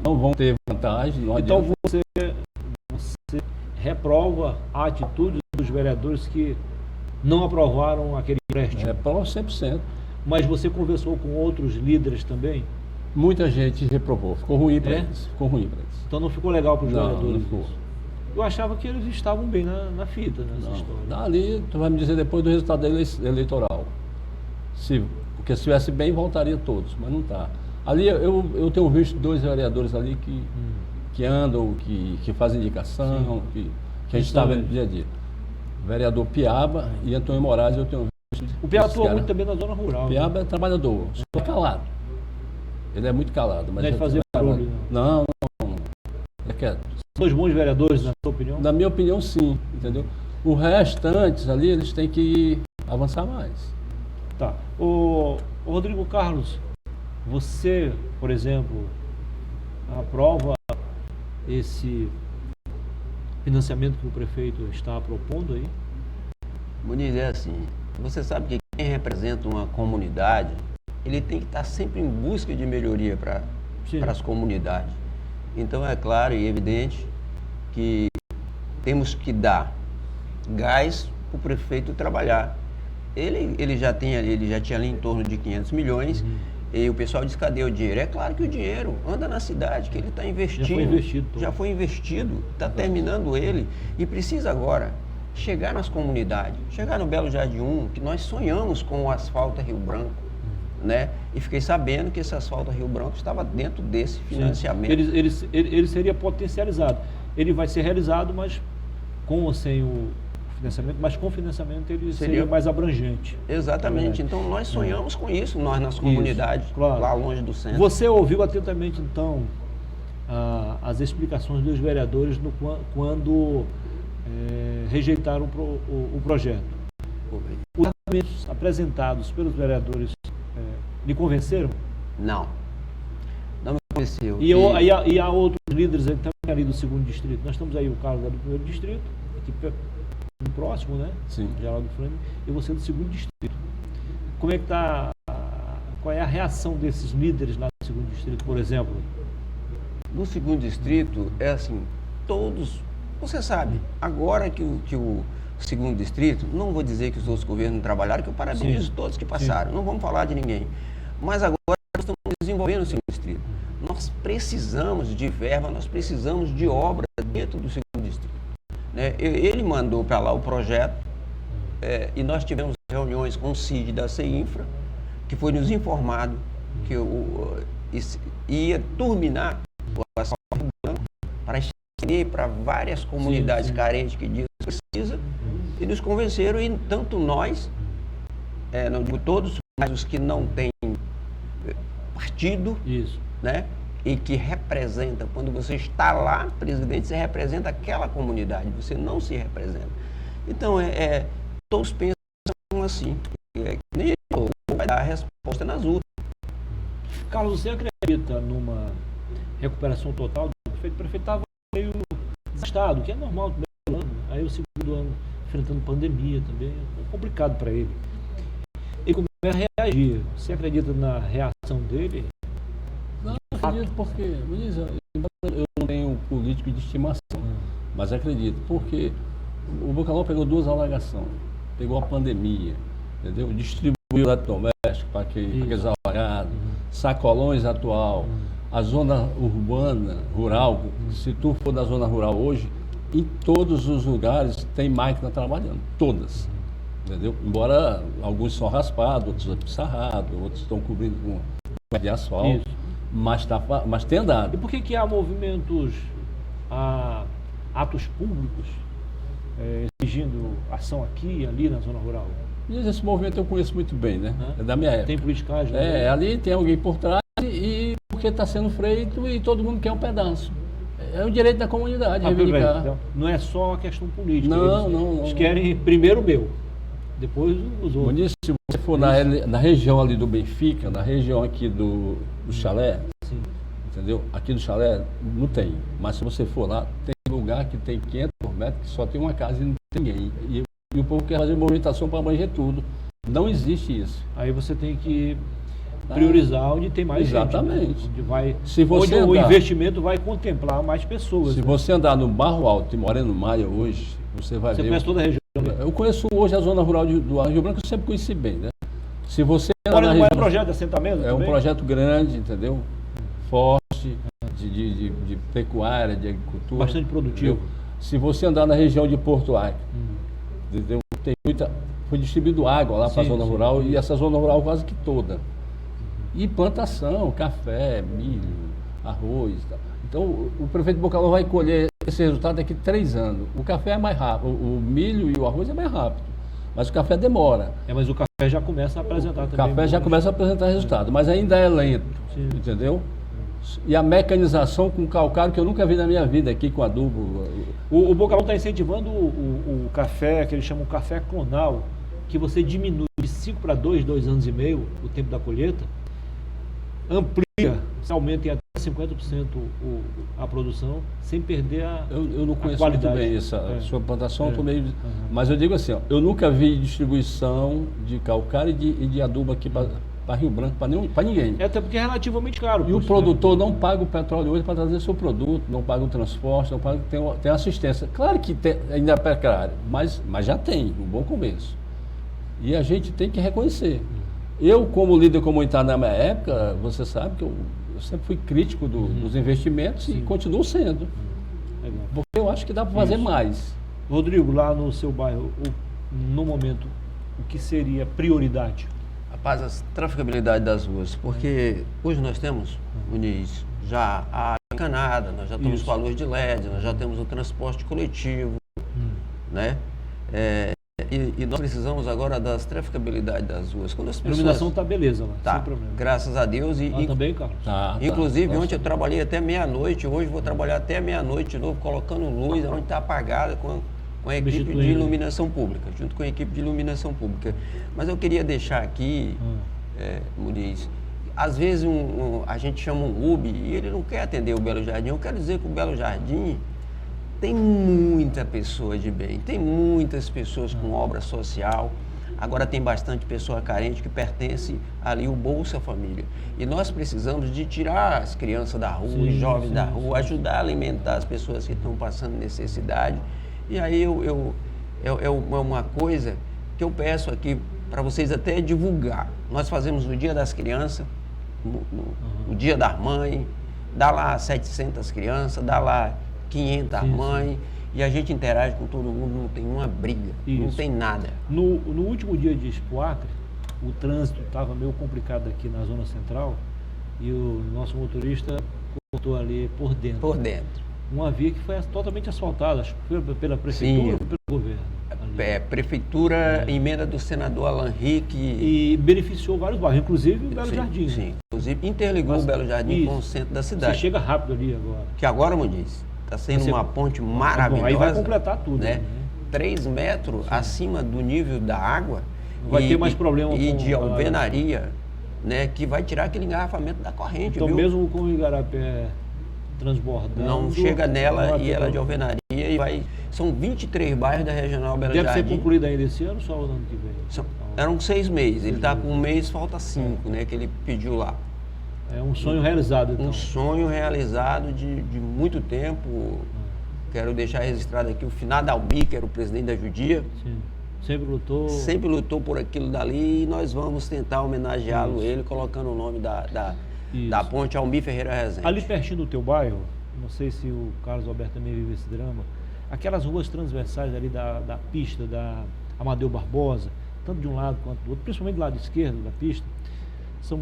E: vão ter vantagem.
A: Então você reprova a atitude dos vereadores que não aprovaram aquele empréstimo.
E: Reprova 100%.
A: Mas você conversou com outros líderes também?
E: Muita gente reprovou. Ficou ruim para eles.
A: Então não ficou legal para os vereadores?
E: Não ficou.
A: isso? Eu achava que eles estavam bem na fita nessa história.
E: Ali, tu vai me dizer depois do resultado eleitoral. Porque se estivesse bem, voltaria todos, mas não está. Ali eu tenho visto 2 vereadores ali que andam, que fazem indicação, que a gente está vendo dia a dia. Vereador Piaba e Antônio Moraes, eu tenho visto.
A: O Piaba atua muito também na zona rural.
E: Piaba é trabalhador, só é calado. Ele é muito calado. Mas
A: não é de fazer barulho,
E: não. É quieto.
A: São os bons vereadores, na sua opinião?
E: Na minha opinião, sim, entendeu? O restantes ali, eles têm que avançar mais.
A: Tá. O Rodrigo Carlos, você, por exemplo, aprova esse financiamento que o prefeito está propondo aí?
F: Muniz, é assim, você sabe que quem representa uma comunidade, ele tem que estar sempre em busca de melhoria para as comunidades. Então é claro e evidente que temos que dar gás para o prefeito trabalhar. Ele já tinha ali em torno de 500 milhões E o pessoal diz, cadê o dinheiro? É claro que o dinheiro anda na cidade, que ele está investindo.
A: Já foi investido todo.
F: Já foi investido, está terminando ele. E precisa agora chegar nas comunidades, chegar no Belo Jardim 1, que nós sonhamos com o asfalto Rio Branco, né? E fiquei sabendo que esse asfalto Rio Branco estava dentro desse financiamento.
A: Ele seria potencializado. Ele vai ser realizado, mas com ou sem o financiamento, mas com financiamento ele seria mais abrangente.
F: Exatamente. Então nós sonhamos com isso, nós nas comunidades,
A: claro.
F: lá longe do centro.
A: Você ouviu atentamente, então, as explicações dos vereadores quando rejeitaram o projeto. Os argumentos apresentados pelos vereadores lhe convenceram?
F: Não me convenceu.
A: E há outros líderes também ali do segundo distrito. Nós estamos aí, o Carlos é do primeiro distrito, aqui próximo, né?
E: Sim.
A: Geraldo Frame, e você do segundo distrito. Como é que está? Qual é a reação desses líderes lá do segundo distrito, por exemplo?
F: No segundo distrito, é assim, todos... Você sabe, agora que o segundo distrito, não vou dizer que os outros governos não trabalharam, que eu parabenizo todos que passaram, não vamos falar de ninguém. Mas agora nós estamos desenvolvendo o segundo distrito. Nós precisamos de verba, nós precisamos de obra dentro do segundo distrito. Né? Ele mandou para lá o projeto e nós tivemos reuniões com o CID da CEINFRA, que foi nos informado que ia terminar o asfalto branco para estender para várias comunidades carentes que dizem que precisa, e nos convenceram, e tanto nós, não digo todos, mas os que não têm partido, né? E que representa, quando você está lá, presidente, você representa aquela comunidade, você não se representa. Então, todos pensam assim, nem eu vai dar a resposta nas urnas.
A: Carlos, você acredita numa recuperação total do prefeito? O prefeito estava meio desgastado, que é normal no primeiro ano, aí o segundo ano enfrentando pandemia também, é complicado para ele. Ele começa a reagir. Você acredita na reação dele?
E: Não acredito porque, Luiz, eu não tenho político de estimação, mas acredito, porque o Bocalhau pegou 2 alagações, pegou a pandemia, entendeu? Distribuiu eletrodoméstico para aqueles alagados, sacolões atual, a zona urbana, rural, se tu for da zona rural hoje, em todos os lugares tem máquina trabalhando, todas, entendeu? Embora alguns são raspados, outros sarrados, outros estão cobrindo com de asfalto. Mas tem andado.
A: E por que há movimentos, atos públicos exigindo ação aqui e ali na zona rural?
E: Esse movimento eu conheço muito bem, né? É da minha época.
A: Tem politicagem? Né?
E: Ali tem alguém por trás e porque está sendo feito e todo mundo quer um pedaço. É o direito da comunidade reivindicar.
A: Então, não é só uma questão política.
E: Não.
A: Eles querem primeiro o meu, depois os outros.
E: Bonito, se você for na região ali do Benfica, na região aqui do chalé, entendeu? Aqui do chalé não tem, mas se você for lá, tem lugar que tem 500 metros que só tem uma casa e não tem ninguém. E o povo quer fazer movimentação para abranger tudo. Não existe isso.
A: Aí você tem que priorizar onde tem mais
E: exatamente.
A: Gente, onde vai,
E: onde
A: o investimento vai contemplar mais pessoas.
E: Se você andar no Barro Alto e Moreno Maia hoje, você vai ver...
A: Você conhece toda a região?
E: Eu conheço hoje a zona rural do Rio Branco, eu sempre conheci bem, né? Se você
A: andar na região... é um projeto de assentamento?
E: É um projeto grande, entendeu? Forte, de pecuária, de agricultura.
A: Bastante produtivo.
E: Entendeu? Se você andar na região de Porto Alegre, entendeu? Tem muita... Foi distribuído água lá para a zona rural e essa zona rural quase que toda. E plantação, café, milho, arroz. Tá. Então, o prefeito Bocalhau vai colher esse resultado daqui a 3 anos. O café é mais rápido, o milho e o arroz é mais rápido, mas o café demora.
A: Mas o café já começa a apresentar também.
E: O café já começa a apresentar resultado, mas ainda é lento, entendeu? E a mecanização com calcário que eu nunca vi na minha vida aqui com adubo.
A: O Bocalhau está incentivando o café, que eles chamam café clonal, que você diminui de 5 para 2 anos e meio o tempo da colheita, amplia, se aumenta em até 50% a produção, sem perder a qualidade. Eu não conheço muito bem essa sua plantação, eu tô meio... mas eu digo assim, ó, eu nunca vi distribuição de calcário e de adubo aqui para Rio Branco, para ninguém. Até porque é relativamente caro. E o produtor não paga o petróleo hoje para trazer seu produto, não paga o transporte, não paga, tem assistência. Claro que ainda é precário, mas já tem, um bom começo. E a gente tem que reconhecer.
E: Eu, como líder comunitário na minha época, você sabe que eu sempre fui crítico dos investimentos e continuo sendo.
A: Legal.
E: Porque eu acho que dá para fazer mais.
A: Rodrigo, lá no seu bairro, no momento, o que seria prioridade?
F: Rapaz, a traficabilidade das ruas, porque hoje nós temos, Muniz, já a encanada, nós já temos
A: Isso.
F: com a luz de LED, nós já temos o transporte coletivo, né? E nós precisamos agora das traficabilidade das ruas. Quando as
A: A
F: pessoas...
A: iluminação está beleza lá,
F: Tá,
A: sem problema.
F: graças a Deus.
A: Lá também, Carlos?
E: Tá,
F: Inclusive,
E: tá.
F: ontem eu trabalhei até meia-noite, hoje vou trabalhar até meia-noite de novo, colocando luz onde está apagada com a equipe de
A: Substituindo.
F: iluminação pública, junto com a equipe de iluminação pública. Mas eu queria deixar aqui, Muniz, às vezes a gente chama um UB e ele não quer atender o Belo Jardim. Eu quero dizer que o Belo Jardim tem muita pessoa de bem, tem muitas pessoas com obra social. Agora tem bastante pessoa carente que pertence ali o Bolsa Família. E nós precisamos de tirar as crianças da rua, os jovens da rua, ajudar a alimentar as pessoas que estão passando necessidade. E aí é uma coisa que eu peço aqui para vocês até divulgar. Nós fazemos o Dia das Crianças, o Dia da Mãe, dá lá 700 crianças, dá lá 500 mães, e a gente interage com todo mundo, não tem uma briga, não
A: Isso.
F: tem nada.
A: No último dia de Expo Acre, o trânsito estava meio complicado aqui na zona central e o nosso motorista cortou ali por dentro.
F: Por dentro.
A: Uma via que foi totalmente asfaltada, acho que foi pela prefeitura ou pelo governo. ali.
F: Prefeitura, emenda do senador Alan Rick.
A: E beneficiou vários bairros, inclusive o Belo Jardim.
F: Sim,
A: né?
F: inclusive interligou o Belo Jardim com o centro da
A: Você
F: cidade.
A: chega rápido ali agora.
F: Que agora, Muniz, está sendo uma ponte maravilhosa.
A: Bom, aí vai completar tudo.
F: Né?
A: Né?
F: 3 metros acima do nível da água.
A: Não vai ter mais problema
F: E
A: com
F: de
A: a-
F: alvenaria, né? Que vai tirar aquele engarrafamento da corrente,
A: Então
F: viu?
A: mesmo com o Igarapé transbordando...
F: Não chega
A: não
F: nela
A: vai
F: e
A: ter
F: ela de
A: problema.
F: alvenaria e vai... São 23 bairros da Regional Belo
A: Deve ser
F: Jardim.
A: concluído ainda esse ano ou só o ano que vem?
F: Eram 6 meses. Ele está com 1 mês, falta 5, né? Que ele pediu lá.
A: É um sonho realizado, então.
F: Um sonho realizado de muito tempo. Quero deixar registrado aqui o finado Albi, que era o presidente da Judia.
A: Sim. Sempre lutou.
F: Sempre lutou por aquilo dali e nós vamos tentar homenageá-lo, ele, colocando o nome da ponte Albi Ferreira Rezende.
A: Ali pertinho do teu bairro, não sei se o Carlos Alberto também vive esse drama, aquelas ruas transversais ali da pista, da Amadeu Barbosa, tanto de um lado quanto do outro, principalmente do lado esquerdo da pista, são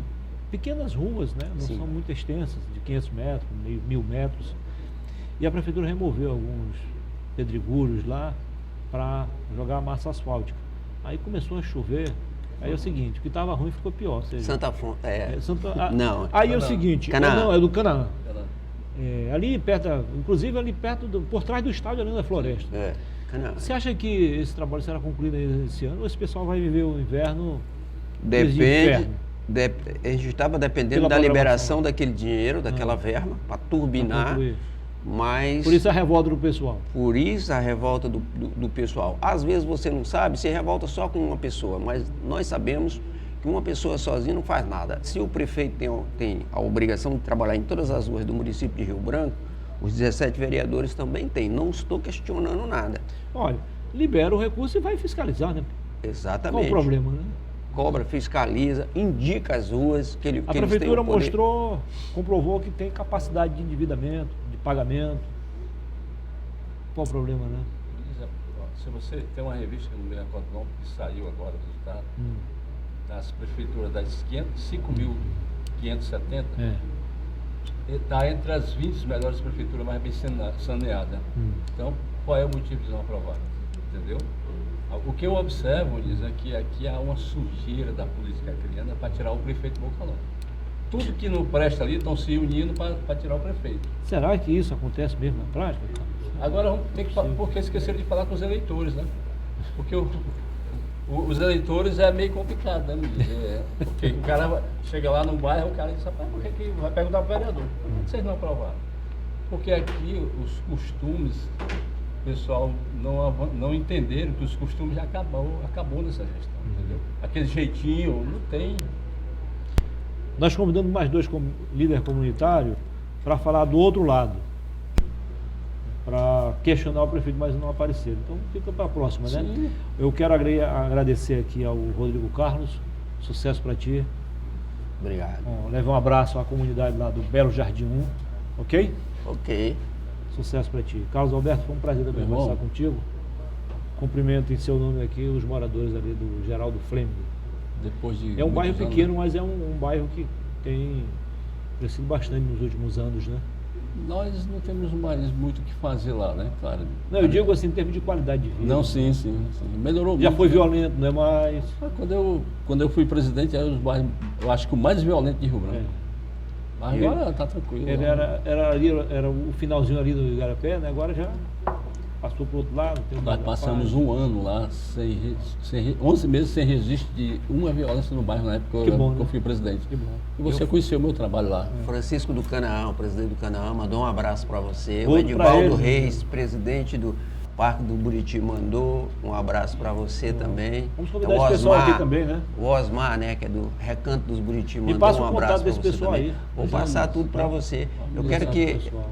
A: pequenas ruas, né? Não
F: Sim.
A: são muito extensas, de 500 metros, 1.000 metros. E a prefeitura removeu alguns pedregulhos lá para jogar a massa asfáltica. Aí começou a chover, aí é o seguinte, o que estava ruim ficou pior. Ou seja,
F: Santa Fonte.
A: Não. Aí é o seguinte,
F: Canaã.
A: não, é do Canaã. Ali perto, inclusive ali perto, por trás do estádio, ali na floresta.
F: Canaã.
A: Você acha que esse trabalho será concluído esse ano ou esse pessoal vai viver o inverno?
F: Depende.
A: inferno?
F: A gente estava dependendo
A: Pela
F: da
A: programação.
F: liberação daquele dinheiro, daquela verba, para turbinar.
A: concluir.
F: Mas
A: Por isso a revolta do pessoal.
F: por isso a revolta do pessoal. Às vezes você não sabe, se revolta só com uma pessoa, mas nós sabemos que uma pessoa sozinha não faz nada. Se o prefeito tem a obrigação de trabalhar em todas as ruas do município de Rio Branco, os 17 vereadores também têm. Não estou questionando nada.
A: Olha, libera o recurso e vai fiscalizar, né?
F: Exatamente.
A: Qual o problema, né?
F: Cobra, fiscaliza, indica as ruas que eles
A: A
F: têm o
A: prefeitura
F: poder.
A: mostrou, comprovou que tem capacidade de endividamento, de pagamento. Qual o problema, né?
E: Se você tem uma revista que não me recordo o nome, que saiu agora o resultado, das prefeituras das 5.570, está entre as 20 melhores prefeituras mais bem saneadas. Então, qual é o motivo de não aprovar? Entendeu? O que eu observo, diz, é que aqui há uma sujeira da política criana para tirar o prefeito Bocalão. Tudo que não presta ali estão se unindo para tirar o prefeito.
A: Será que isso acontece mesmo na prática?
E: Agora vamos ter que falar, porque esqueceram de falar com os eleitores, né? Porque os eleitores é meio complicado, né? Porque o cara chega lá no bairro, o cara diz, rapaz, por que vai perguntar para o vereador? Por que vocês não aprovaram? Porque aqui os costumes, o pessoal não entenderam que os costumes já acabou nessa gestão, entendeu? Aquele jeitinho, não tem.
A: Nós convidamos mais 2 líderes comunitários para falar do outro lado, para questionar o prefeito, mas não apareceram. Então fica para a próxima, né?
E: Sim.
A: Eu quero agradecer aqui ao Rodrigo Carlos, Sucesso para ti.
F: Obrigado.
A: Bom, leve um abraço à comunidade lá do Belo Jardim 1, ok?
F: Ok.
A: Sucesso para ti. Carlos Alberto, foi um prazer também
E: Meu irmão.
A: conversar contigo. Cumprimento em seu nome aqui os moradores ali do Geraldo Flamengo.
E: Depois de
A: É um bairro
E: muitos anos,
A: pequeno, mas é um bairro que tem crescido bastante nos últimos anos, né?
E: Nós não temos mais muito o que fazer lá, né? Claro.
A: Não, eu digo assim, em termos de qualidade de vida.
E: Não, sim. Melhorou muito.
A: Já foi
E: né?
A: violento, não é mais?
E: Ah, quando eu fui presidente, era os bairros, eu acho que o mais violento de Rio Branco.
A: É.
E: Mas
A: Ele-
E: agora tá tranquilo.
A: Ele
E: lá.
A: era o finalzinho ali do Igarapé, né? Agora já passou para o outro lado. Tem
E: Nós passamos um ano lá, 11 meses sem registro de uma violência no bairro na época
A: Que bom,
E: que eu
A: né?
E: fui presidente.
A: Que bom.
E: E você conheceu o meu trabalho lá.
F: Francisco do Canaã, o presidente do Canaã, mandou um abraço para você. O
A: Outro pra
F: Edivaldo
A: ele.
F: Reis, presidente do Parque do Buriti, mandou um abraço para você também.
A: Vamos convidar esse pessoal aqui também, né?
F: O Osmar, né, que é do Recanto dos Buriti, mandou
A: passa
F: um
A: o
F: abraço
A: contato
F: para
A: desse
F: você
A: pessoal
F: também.
A: aí.
F: Vou
A: Vamos
F: passar
A: lá.
F: tudo para você. Eu
E: Vamos
F: quero
E: passar
F: que,
E: pro pessoal.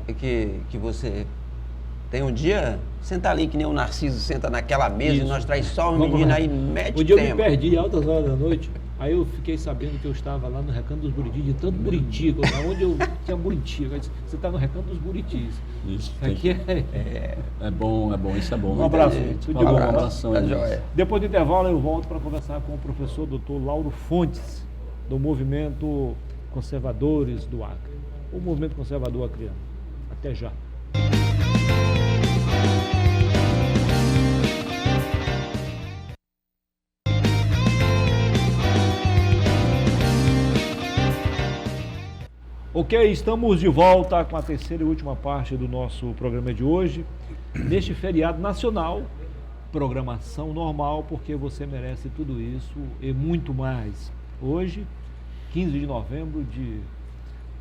F: que você tenha um dia, senta ali que nem o Narciso senta naquela mesa
A: Isso.
F: e nós traz só o
A: Vamos
F: menino
A: lá.
F: aí, mete
A: Um dia eu me
F: tema.
A: perdi altas horas da noite, aí eu fiquei sabendo que eu estava lá no Recanto dos Buritis, de tanto Buriti, onde eu tinha Buriti. Eu disse, você está no Recanto dos Buritis.
E: Isso, tem
A: Aqui
E: que-
A: é...
E: bom, isso é bom.
A: Um abraço,
E: Gente,
A: tudo de bom.
E: um abração
F: Tá
E: aí.
F: joia.
A: Depois do intervalo eu volto para conversar com o professor Dr. Lauro Fontes, do Movimento Conservadores do Acre. O Movimento Conservador Acreano. Até já. Ok, estamos de volta com a terceira e última parte do nosso programa de hoje. Neste feriado nacional, programação normal, porque você merece tudo isso e muito mais. Hoje, 15 de novembro de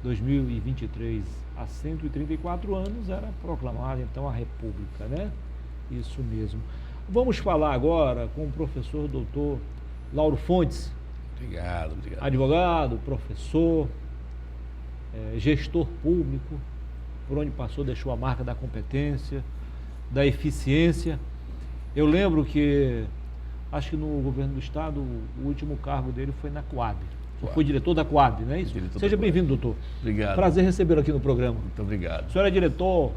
A: 2023, há 134 anos, era proclamada então a República, né? Isso mesmo. Vamos falar agora com o professor doutor Lauro Fontes,
G: Obrigado.
A: advogado, professor, gestor público, por onde passou deixou a marca da competência, da eficiência. Eu lembro que, acho que no governo do estado, o último cargo dele foi na Coab. Foi diretor da Coab, não é isso?
G: Diretor
A: Seja
G: da Coab.
A: bem-vindo, doutor.
G: Obrigado.
A: Prazer recebê-lo aqui no programa.
G: Muito obrigado.
A: O senhor é diretor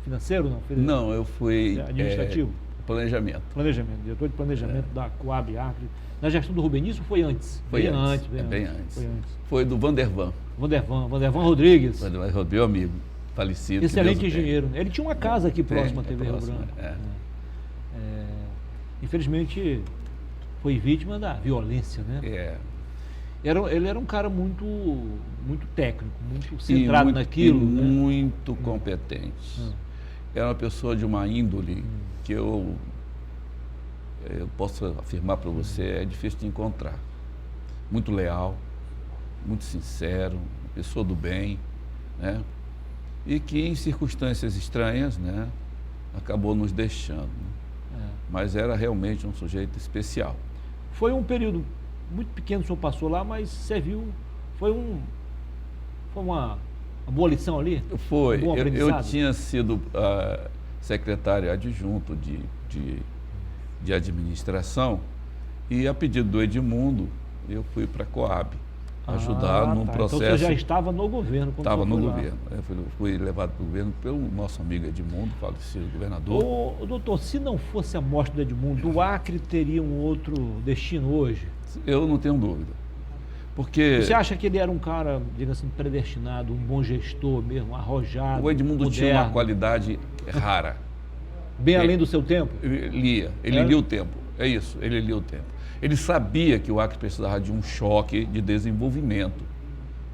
A: financeiro, não?
G: Não, eu fui...
A: Administrativo?
G: Planejamento.
A: Planejamento, diretor de planejamento da Coab Acre. Na gestão do Rubenício foi antes?
G: Foi
A: Bem
G: antes.
A: bem
G: Bem
A: antes.
G: antes.
A: Foi antes.
G: Foi do Vandervan.
A: Vandervan Rodrigues.
G: Meu amigo, falecido. que
A: Excelente
G: Deus o tenha.
A: engenheiro. Ele tinha uma casa aqui próxima à TV Rio
G: próximo,
A: Branco.
G: é.
A: Infelizmente, foi vítima da violência, né?
G: É.
A: Ele era um cara muito técnico, muito
G: E
A: centrado
G: muito-
A: naquilo,
G: e
A: né?
G: muito competente. Era uma pessoa de uma índole que eu posso afirmar para você, é difícil de encontrar. Muito leal, muito sincero, uma pessoa do bem, né? E que em circunstâncias estranhas, né, acabou nos deixando. Mas era realmente um sujeito especial.
A: Foi um período muito pequeno que o senhor passou lá, mas serviu, foi uma boa lição ali?
G: Foi.
A: Um bom
G: Eu
A: aprendizado?
G: tinha sido secretário adjunto de administração e, a pedido do Edmundo, eu fui para a Coab ajudar num
A: tá.
G: processo.
A: Então você já estava no governo quando
G: Estava
A: o senhor
G: no
A: foi lá.
G: governo. Eu fui levado para o governo pelo nosso amigo Edmundo, falecido governador.
A: Ô, doutor, se não fosse a morte do Edmundo, o Acre teria um outro destino hoje?
G: Eu não tenho dúvida. Porque
A: Você acha que ele era um cara, digamos assim, predestinado, um bom gestor mesmo, arrojado,
G: o Edmundo tinha
A: moderno,
G: uma qualidade rara.
A: bem além do seu tempo?
G: Ele lia o tempo, é isso, ele lia o tempo. Ele sabia que o Acre precisava de um choque de desenvolvimento,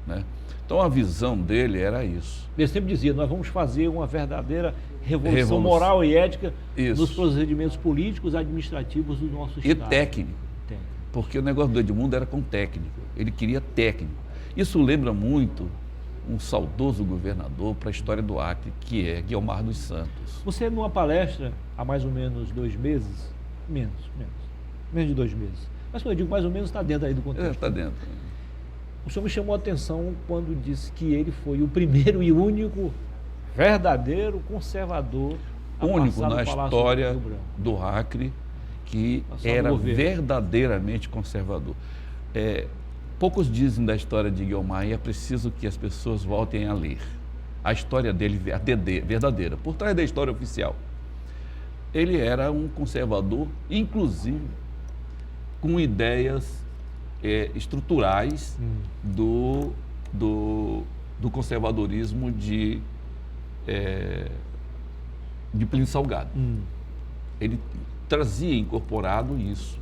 G: né? Então a visão dele era isso.
A: Ele sempre dizia, nós vamos fazer uma verdadeira revolução
G: Revolução.
A: moral e ética
G: Isso.
A: nos procedimentos políticos e administrativos do nosso
G: E
A: Estado.
G: técnico,
A: Técnico.
G: porque o negócio do Edmundo era com técnico, ele queria técnico. Isso lembra muito um saudoso governador para a história do Acre, que é Guiomar dos Santos.
A: Você, numa palestra, há mais ou menos 2 meses, menos de 2 meses, mas quando eu digo mais ou menos, está dentro aí do contexto.
G: Está dentro.
A: O senhor me chamou a atenção quando disse que ele foi o primeiro e único verdadeiro conservador a
G: Único
A: passar no
G: na
A: Palácio
G: história
A: do Rio Branco.
G: do Acre que
A: Passar no
G: era
A: governo.
G: verdadeiramente conservador. poucos dizem da história de Guiomar e é preciso que as pessoas voltem a ler a história dele verdadeira, por trás da história oficial. Ele era um conservador, inclusive com ideias estruturais do conservadorismo de Plínio Salgado. Ele trazia incorporado isso.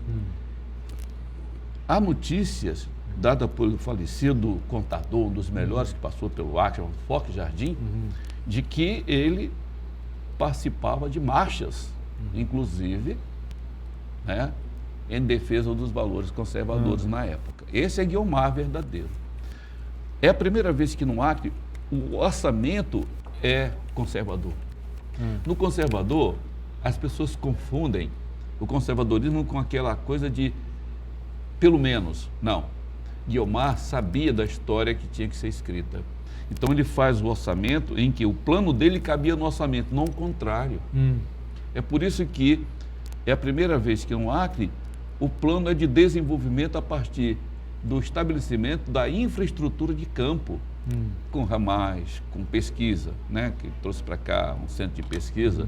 G: Há notícias dada pelo falecido contador, um dos melhores que passou pelo Acre, Foque Jardim, de que ele participava de marchas, inclusive, né, em defesa dos valores conservadores na época. Esse é Guiomar verdadeiro. É a primeira vez que no Acre o orçamento é conservador. No conservador, as pessoas confundem o conservadorismo com aquela coisa de pelo menos. Não. Guiomar sabia da história que tinha que ser escrita. Então ele faz o orçamento em que o plano dele cabia no orçamento, não o contrário. É por isso que é a primeira vez que no Acre o plano é de desenvolvimento a partir do estabelecimento da infraestrutura de campo, com ramais, com pesquisa, né, que trouxe para cá um centro de pesquisa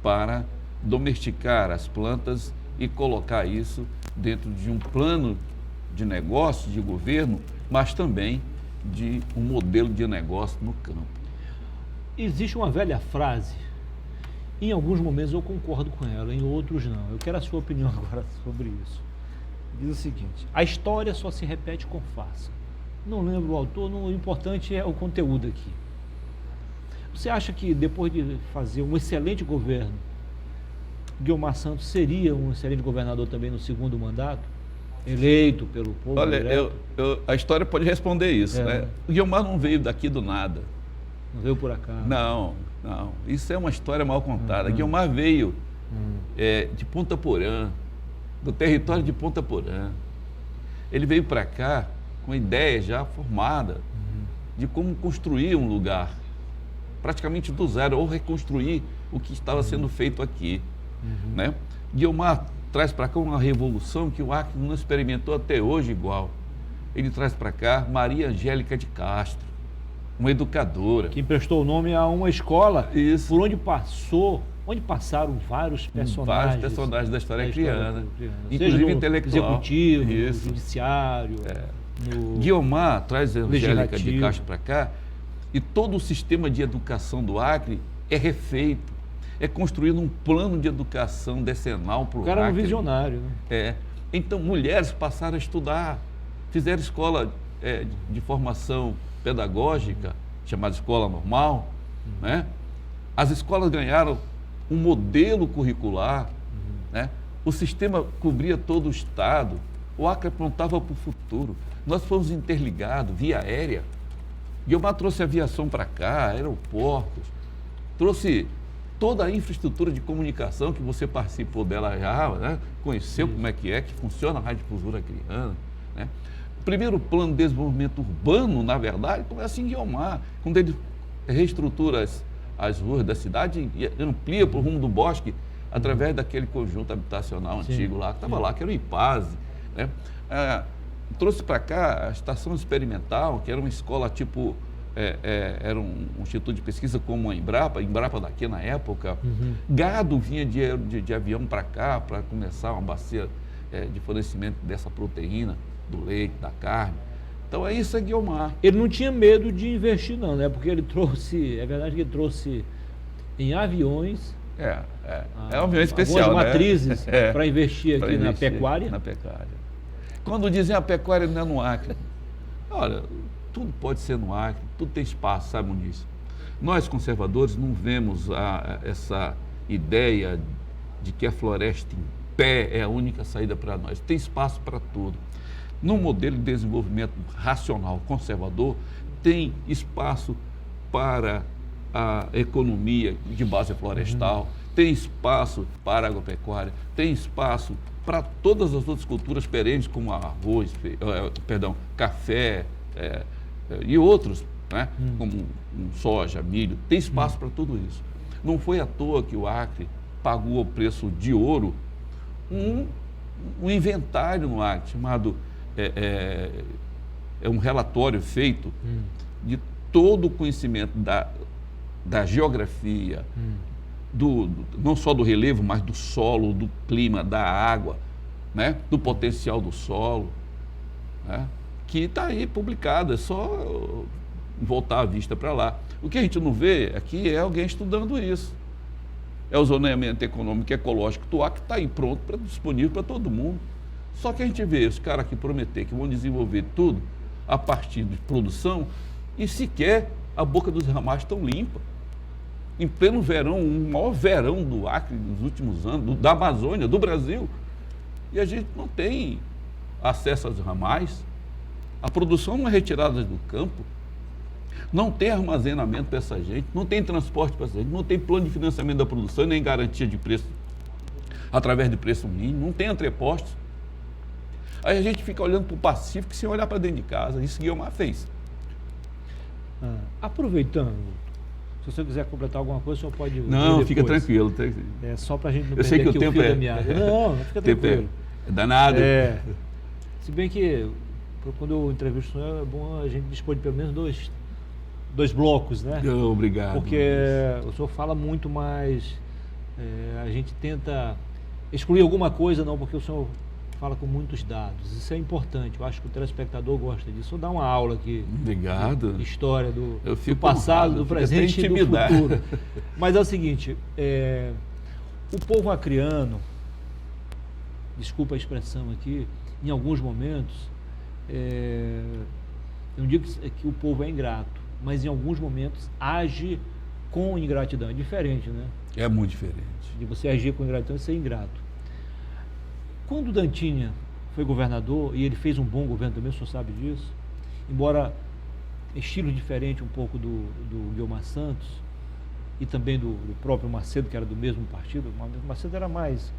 G: para domesticar as plantas e colocar isso dentro de um plano de negócio, de governo, mas também de um modelo de negócio no campo.
A: Existe uma velha frase, em alguns momentos eu concordo com ela, em outros não. Eu quero a sua opinião agora sobre isso. Diz o seguinte: a história só se repete com farsa. Não lembro o autor, o importante é o conteúdo aqui. Você acha que depois de fazer um excelente governo, Guiomar Santos seria um excelente governador também no segundo mandato? Eleito pelo povo?
G: Olha, a história pode responder isso, né? O Guiomar não veio daqui do nada.
A: Não veio por acaso?
G: Não. Isso é uma história mal contada. Guiomar veio de Ponta Porã, do território de Ponta Porã. Ele veio para cá com a ideia já formada de como construir um lugar, praticamente do zero, ou reconstruir o que estava sendo feito aqui. Né? Guiomar traz para cá uma revolução que o Acre não experimentou até hoje igual. Ele traz para cá Maria Angélica de Castro, uma educadora.
A: Que emprestou o nome a uma escola
G: Isso.
A: por onde passaram vários personagens.
G: Vários personagens da história criana.
A: Inclusive
G: Seja intelectual.
A: Executivo,
G: Isso.
A: judiciário.
G: Guiomar traz a Angélica de
A: legislativo.
G: Castro para cá e todo o sistema de educação do Acre é refeito. É construído um plano de educação decenal para o Acre.
A: O cara era um visionário, né?
G: Então, mulheres passaram a estudar, fizeram escola de formação pedagógica, chamada escola normal, né? As escolas ganharam um modelo curricular, né? O sistema cobria todo o estado, o Acre apontava para o futuro. Nós fomos interligados via aérea. Guiomar trouxe aviação para cá, aeroportos, trouxe toda a infraestrutura de comunicação que você participou dela já, né? Conheceu como é que funciona a radiodifusora acreana, né? O primeiro plano de desenvolvimento urbano, na verdade, começa em Guiomar, quando ele reestrutura as ruas da cidade e amplia para o rumo do bosque através daquele conjunto habitacional antigo lá, que estava lá, que era o IPASE, né? Trouxe para cá a estação experimental, que era uma escola tipo, era um instituto de pesquisa como a Embrapa daqui na época. Gado vinha de avião para cá para começar uma bacia de fornecimento dessa proteína, do leite, da carne. Então isso é Guiomar.
A: Ele não tinha medo de investir não, né? Porque ele trouxe, é verdade que ele trouxe em aviões...
G: É um avião especial,
A: algumas
G: né?
A: matrizes para investir aqui na pecuária.
G: Na pecuária. Quando dizem a pecuária não é no Acre, olha, tudo pode ser no Acre, tudo tem espaço, sabem disso. Nós, conservadores, não vemos essa ideia de que a floresta em pé é a única saída para nós. Tem espaço para tudo. No modelo de desenvolvimento racional conservador, tem espaço para a economia de base florestal, tem espaço para a agropecuária, tem espaço para todas as outras culturas perenes, como arroz, café e outros, né? Como soja, milho, tem espaço para tudo isso. Não foi à toa que o Acre pagou o preço de ouro um inventário no Acre chamado é um relatório feito de todo o conhecimento da geografia, não só do relevo, mas do solo, do clima, da água, né? Do potencial do solo, né? Que está aí publicado, é só voltar a vista para lá. O que a gente não vê aqui é alguém estudando isso. É o zoneamento econômico e ecológico do Acre que está aí pronto, disponível para todo mundo. Só que a gente vê os caras aqui prometer que vão desenvolver tudo a partir de produção e sequer a boca dos ramais estão limpa. Em pleno verão, o maior verão do Acre nos últimos anos, da Amazônia, do Brasil, e a gente não tem acesso aos ramais, a produção não é retirada do campo, não tem armazenamento para essa gente, não tem transporte para essa gente, não tem plano de financiamento da produção, nem garantia de preço através de preço mínimo, não tem entrepostos. Aí a gente fica olhando para o Pacífico sem olhar para dentro de casa, isso Guiomar fez.
A: Aproveitando, se você quiser completar alguma coisa, o senhor pode...
G: Não, fica tranquilo.
A: É só para a gente não
G: Eu sei
A: perder
G: que
A: aqui
G: o
A: o
G: tempo
A: fio da meada. Não, fica tranquilo.
G: É danado.
A: Se bem que, quando eu entrevisto o senhor, é bom a gente dispor de pelo menos dois blocos, né?
G: Obrigado.
A: Porque o senhor fala muito, mas a gente tenta excluir alguma coisa, não, porque o senhor fala com muitos dados. Isso é importante, eu acho que o telespectador gosta disso. Vou dar uma aula aqui.
G: Obrigado.
A: De história do
G: honrado,
A: passado, do presente e do
G: intimidade.
A: futuro. Mas é o seguinte, o povo acreano, desculpa a expressão aqui, em alguns momentos, eu não digo que o povo é ingrato, mas em alguns momentos age com ingratidão. É diferente, né?
G: É muito diferente.
A: De você agir com ingratidão e ser ingrato. Quando o Dantinha foi governador, e ele fez um bom governo também, o senhor sabe disso, embora estilo diferente um pouco do Guiomar Santos, e também do próprio Macedo, que era do mesmo partido. O Macedo era mais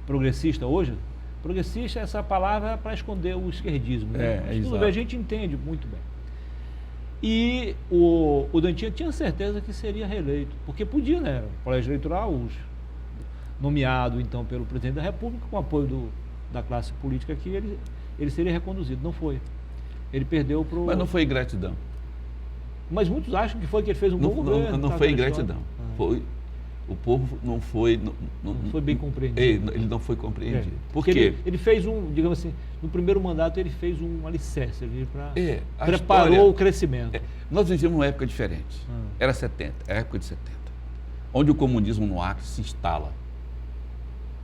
A: progressista hoje. Progressista, essa palavra é para esconder o esquerdismo. Né? Mas tudo bem, a gente entende muito bem. E o Dantinha tinha certeza que seria reeleito, porque podia, né? O colégio eleitoral, nomeado então pelo presidente da República, com apoio da classe política aqui, ele seria reconduzido. Não foi. Ele perdeu para o...
G: Mas não foi ingratidão.
A: Mas muitos acham que foi que ele fez um bom governo.
G: Não foi ingratidão. O povo não foi...
A: Não foi bem compreendido.
G: Ele não foi compreendido.
A: Por quê? Ele fez digamos assim, no primeiro mandato ele fez um alicerce preparou o crescimento.
G: Nós vivíamos uma época diferente. Era 70, a época de 70. Onde o comunismo no Acre se instala.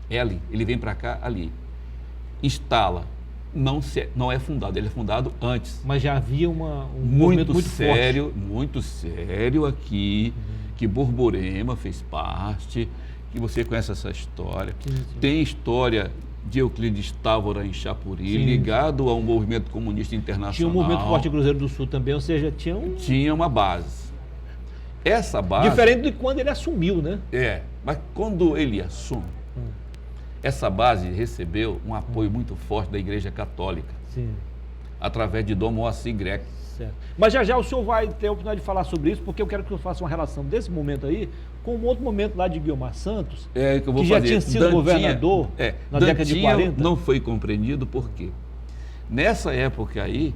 G: É ali, ele vem para cá, ali. Instala. Não é fundado, ele é fundado antes.
A: Mas já havia um movimento muito
G: sério,
A: forte.
G: Muito sério aqui, que Borborema fez parte, que você conhece essa história.
A: Sim.
G: Tem história de Euclides Távora em Chapuri, ligado ao movimento comunista internacional.
A: Tinha um movimento forte em Cruzeiro do Sul também, ou seja,
G: tinha uma base. Essa base...
A: Diferente de quando ele assumiu, né?
G: Mas quando ele assume, essa base recebeu um apoio muito forte da Igreja Católica.
A: Sim.
G: Através de Dom Moacir Greco.
A: Certo. Mas já o senhor vai ter a oportunidade de falar sobre isso, porque eu quero que eu faça uma relação desse momento aí com um outro momento lá de Guiomar Santos, que já tinha sido governador na década de 40.
G: Não foi compreendido porque nessa época aí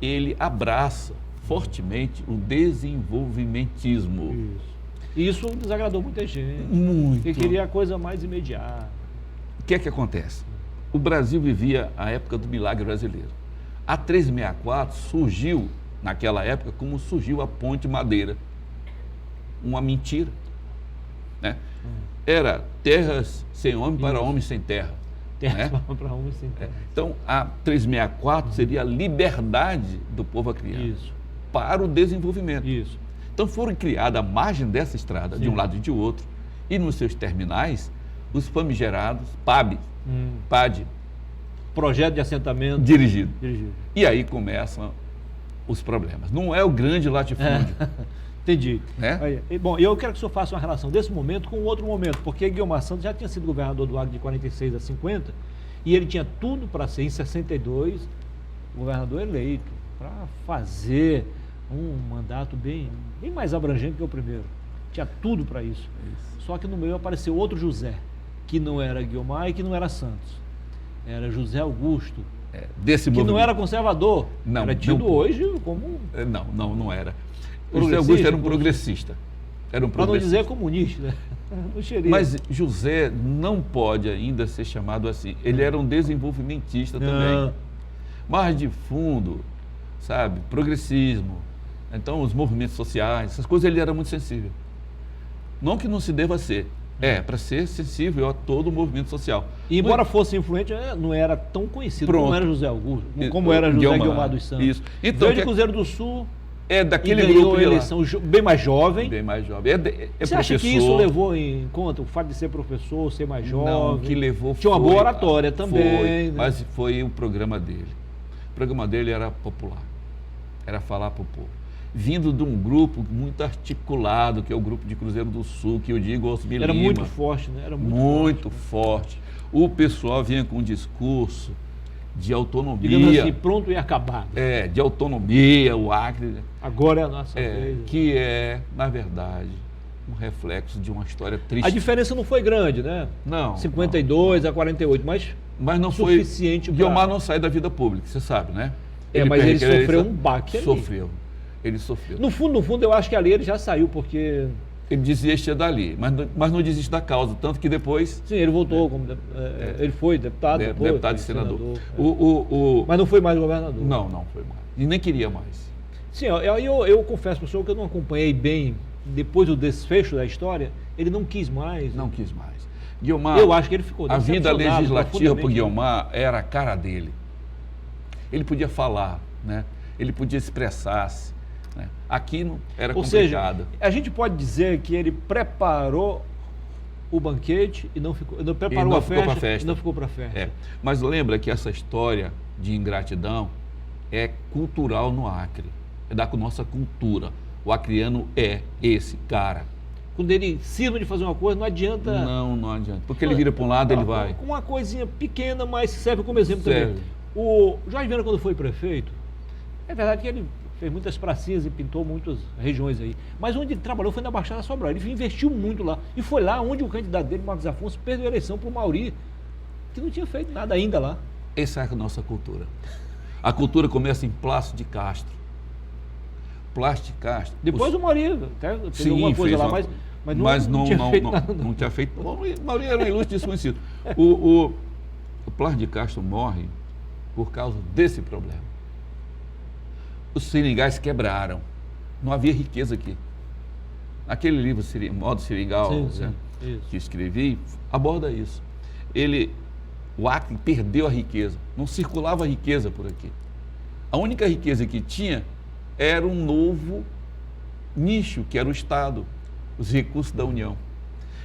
G: ele abraça fortemente o desenvolvimentismo.
A: Isso desagradou muita gente.
G: Muito.
A: Ele queria a coisa mais imediata.
G: O que é que acontece? O Brasil vivia a época do milagre brasileiro. A 364 surgiu, naquela época, como surgiu a Ponte Madeira. Uma mentira. Né? Era terras sem homem para homens sem terra.
A: Terras para homens sem terra.
G: Então, a 364 seria a liberdade do povo acreano para o desenvolvimento. Então, foram criadas à margem dessa estrada, de um lado e de outro, e nos seus terminais, os famigerados PAD,
A: Projeto de Assentamento
G: Dirigido. E aí começam os problemas. Não é o grande latifúndio.
A: Entendi.
G: Né?
A: Bom, eu quero que o senhor faça uma relação desse momento com outro momento, porque Guiomar Santos já tinha sido governador do Acre de 46 a 50, e ele tinha tudo para ser, em 62, governador eleito, para fazer um mandato bem mais abrangente que o primeiro. Tinha tudo para isso. Só que no meio apareceu outro José, que não era Guiomar e que não era Santos. Era José Augusto
G: desse
A: Que
G: movimento.
A: não era conservador.
G: Não,
A: era tido
G: não.
A: hoje como,
G: Não era. José
A: Progressista,
G: Augusto era um
A: como-
G: progressista. Era um
A: para não
G: progressista.
A: dizer comunista, né? Não seria.
G: Mas José não pode ainda ser chamado assim. Ele era um desenvolvimentista também. Mas de fundo, sabe, progressismo, então os movimentos sociais, essas coisas ele era muito sensível. Não que não se deva ser. Para ser sensível a todo o movimento social.
A: E embora fosse influente, não era tão conhecido
G: Pronto.
A: como era José Augusto, como era José Guiomar dos Santos.
G: Isso. Então,
A: Veio de
G: que-
A: Cruzeiro do Sul
G: É
A: e
G: daquele
A: ganhou
G: grupo
A: a
G: de lá.
A: eleição bem mais jovem.
G: Bem mais jovem. É
A: Você
G: professor.
A: acha que isso levou em conta o fato de ser professor, ser mais jovem?
G: Não, que levou
A: Tinha uma
G: foi-
A: boa oratória também.
G: Foi,
A: né?
G: mas foi o programa dele. O programa dele era popular. Era falar para o povo. Vindo de um grupo muito articulado, que é o grupo de Cruzeiro do Sul, que eu digo aos
A: Era muito forte, né? Era
G: muito forte. O pessoal vinha com um discurso de autonomia.
A: Digamos assim, pronto e acabado.
G: De autonomia, o Acre,
A: Agora é a nossa vez.
G: que é, na verdade, um reflexo de uma história triste.
A: A diferença não foi grande, né?
G: Não.
A: 52 a 48,
G: Mas não foi
A: suficiente pra-
G: Guiomar não sai da vida pública, você sabe, né?
A: Mas ele
G: perde aquela
A: sofreu
G: eleição.
A: um baque ali.
G: Sofreu. Ele sofreu.
A: No fundo, eu acho que ali ele já saiu, porque...
G: Ele desiste dali, mas não desiste da causa, tanto que depois
A: Sim, ele voltou como... Ele foi deputado, depois,
G: deputado e
A: foi
G: senador.
A: é. Mas não foi mais governador.
G: Não foi mais. E nem queria mais.
A: Sim, eu confesso para o senhor que eu não acompanhei bem, depois do desfecho da história, ele não quis mais.
G: Não quis mais. Guiomar,
A: Eu acho que ele ficou
G: a vida
A: decepcionado
G: legislativa para
A: profundamente.
G: Guiomar era a cara dele. Ele podia falar, né? Ele podia expressar-se. Né? Aqui não era
A: Ou
G: complicado.
A: seja, a gente pode dizer que ele preparou o banquete e não ficou, não preparou
G: não
A: a
G: ficou pra
A: festa,
G: festa.
A: e não ficou para a festa.
G: É. Mas lembra que essa história de ingratidão é cultural no Acre. É da nossa cultura. O acreano é esse cara.
A: Quando ele cisma de fazer uma coisa, não adianta...
G: Não adianta. Porque ele vira para um lado, ele vai.
A: Com uma coisinha pequena, mas serve como exemplo
G: Serve.
A: também. O Jorge Viana, quando foi prefeito, é verdade que ele fez muitas pracinhas e pintou muitas regiões aí. Mas onde ele trabalhou foi na Baixada Sobral. Ele investiu muito lá. E foi lá onde o candidato dele, Marcos Afonso, perdeu a eleição para o Mauri, que não tinha feito nada ainda lá.
G: Essa é a nossa cultura. A cultura começa em Plácido de Castro. Plácido de Castro.
A: Depois o Mauri até fez alguma coisa lá, mas não tinha feito nada.
G: Não tinha feito. Mauri era um ilustre desconhecido. O Plácido de Castro morre por causa desse problema. Os seringais quebraram. Não havia riqueza aqui. Aquele livro, Modo Seringal,
A: Sim,
G: né,
A: isso.
G: que escrevi, aborda isso. O Acre perdeu a riqueza. Não circulava riqueza por aqui. A única riqueza que tinha era um novo nicho, que era o Estado, os recursos da União.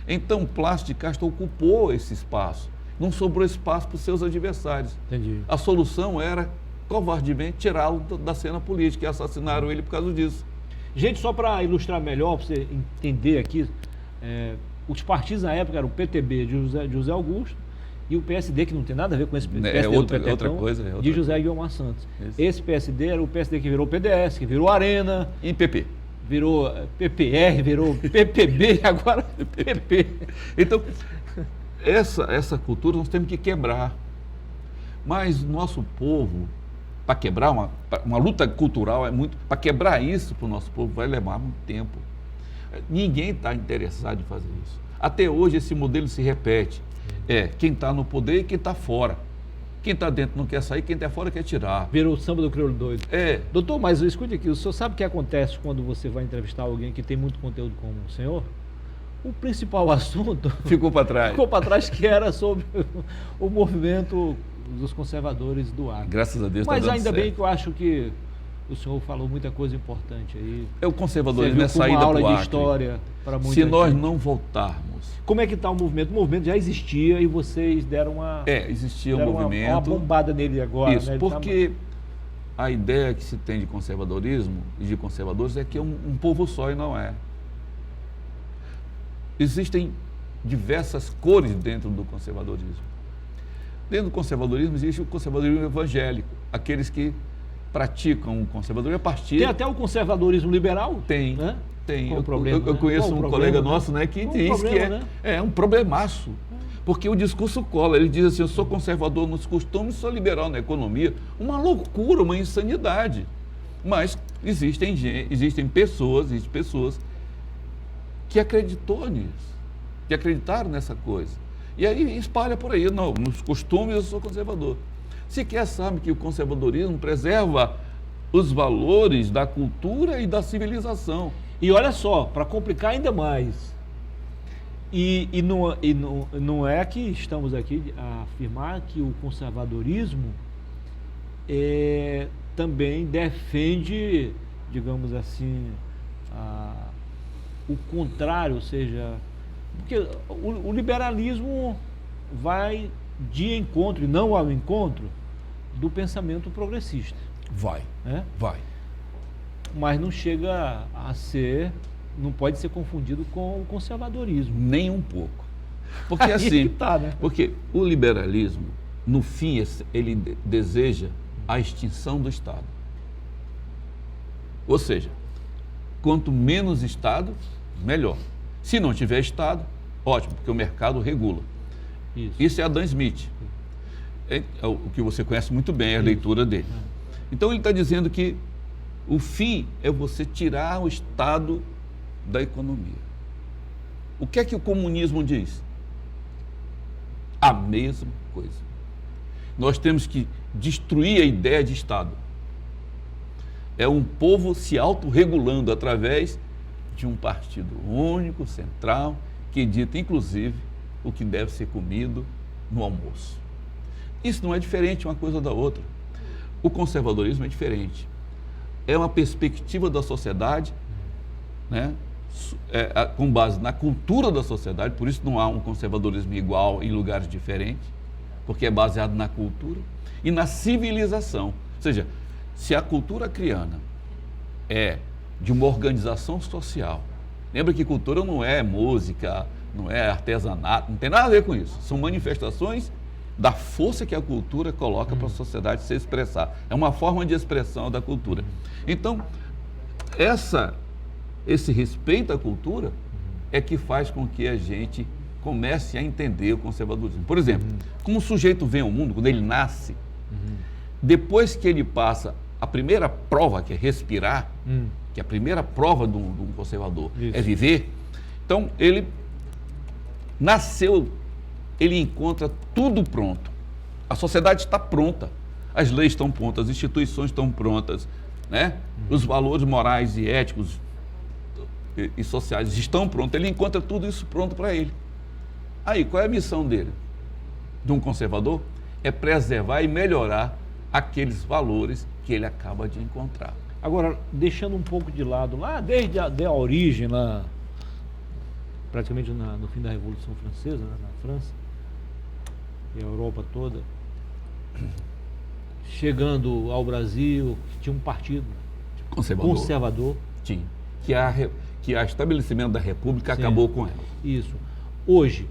G: Então, Plácido de Castro ocupou esse espaço. Não sobrou espaço para os seus adversários.
A: Entendi.
G: A solução era, covardemente, tirá-lo da cena política, e assassinaram ele por causa disso.
A: Gente, só para ilustrar melhor, para você entender aqui, os partidos na época eram o PTB de José Augusto e o PSD, que não tem nada a ver com esse PSD
G: outra
A: do Petetão,
G: coisa, outra
A: de José Guiomar Santos.
G: Isso.
A: Esse PSD era o PSD que virou PDS, que virou Arena,
G: E PP.
A: virou PPR, virou PPB, agora PP.
G: Então, essa cultura nós temos que quebrar. Mas nosso povo, para quebrar, uma luta cultural é muito. Para quebrar isso para o nosso povo vai levar muito tempo. Ninguém está interessado em fazer isso. Até hoje esse modelo se repete. Quem está no poder e quem está fora. Quem está dentro não quer sair, quem está fora quer tirar.
A: Virou o samba do crioulo doido.
G: É.
A: Doutor, mas escute aqui, o senhor sabe o que acontece quando você vai entrevistar alguém que tem muito conteúdo como o senhor? O principal assunto
G: Ficou para trás.
A: ficou para trás, que era sobre o movimento dos conservadores do Acre.
G: Graças a Deus está
A: Mas
G: dando
A: ainda
G: certo.
A: bem que eu acho que o senhor falou muita coisa importante aí.
G: É o conservadorismo,
A: Serviu
G: é
A: como
G: saída
A: uma aula
G: pro
A: de
G: Acre.
A: história para muita
G: Se nós
A: gente.
G: não voltarmos.
A: Como é que está o movimento? O movimento já existia e vocês deram uma,
G: Existia um
A: deram
G: movimento.
A: uma bombada nele agora.
G: Isso,
A: né? Ele tá-
G: porque a ideia que se tem de conservadorismo e de conservadores é que é um povo só e não é. Existem diversas cores dentro do conservadorismo. Dentro do conservadorismo existe o conservadorismo evangélico, aqueles que praticam o conservadorismo a partir...
A: Tem até o conservadorismo liberal?
G: Tem,
A: Né?
G: tem.
A: Qual o
G: Eu
A: problema,
G: conheço
A: né?
G: um
A: Qual o
G: colega
A: problema, né?
G: nosso, né, que
A: Qual o
G: diz
A: problema,
G: que
A: né?
G: é um problemaço. Porque o discurso cola, ele diz assim, eu sou conservador nos costumes, sou liberal na economia. Uma loucura, uma insanidade. Mas existem pessoas que acreditou nisso, que acreditaram nessa coisa. E aí espalha por aí, não, nos costumes eu sou conservador. Sequer sabe que o conservadorismo preserva os valores da cultura e da civilização.
A: E olha só, para complicar ainda mais, não é que estamos aqui a afirmar que o conservadorismo também defende, digamos assim, o contrário, ou seja, porque o liberalismo vai de encontro, e não ao encontro, do pensamento progressista.
G: Vai,
A: Né?
G: vai.
A: Mas não chega a ser, não pode ser confundido com o conservadorismo.
G: Nem um pouco. Porque
A: Aí
G: assim,
A: que tá, né?
G: porque o liberalismo, no fim, ele deseja a extinção do Estado. Ou seja, quanto menos Estado, melhor. Se não tiver Estado, ótimo, porque o mercado regula. Isso é Adam Smith. É o que você conhece muito bem, a leitura dele. Então ele está dizendo que o fim é você tirar o Estado da economia. O que é que o comunismo diz? A mesma coisa. Nós temos que destruir a ideia de Estado. É um povo se autorregulando através de um partido único, central, que dita, inclusive, o que deve ser comido no almoço. Isso não é diferente uma coisa da outra. O conservadorismo é diferente. É uma perspectiva da sociedade, né, com base na cultura da sociedade, por isso não há um conservadorismo igual em lugares diferentes, porque é baseado na cultura e na civilização. Ou seja, se a cultura criana é de uma organização social, lembra que cultura não é música, não é artesanato, não tem nada a ver com isso. São manifestações da força que a cultura coloca para a sociedade se expressar. É uma forma de expressão da cultura. Então, esse respeito à cultura é que faz com que a gente comece a entender o conservadorismo. Por exemplo, como o sujeito vem ao mundo, quando ele nasce, depois que ele passa a primeira prova, que é respirar, que a primeira prova de um conservador é viver, então ele nasceu, ele encontra tudo pronto. A sociedade está pronta, as leis estão prontas, as instituições estão prontas, né? Os valores morais e éticos e sociais estão prontos, ele encontra tudo isso pronto para ele. Aí, qual é a missão dele? De um conservador? É preservar e melhorar aqueles valores que ele acaba de encontrar.
A: Agora, deixando um pouco de lado, lá desde a origem, lá, praticamente no fim da Revolução Francesa, né, na França, e a Europa toda, chegando ao Brasil, tinha um partido conservador.
G: Tinha. Que o estabelecimento da República
A: Sim.
G: acabou com ela.
A: Isso. Hoje,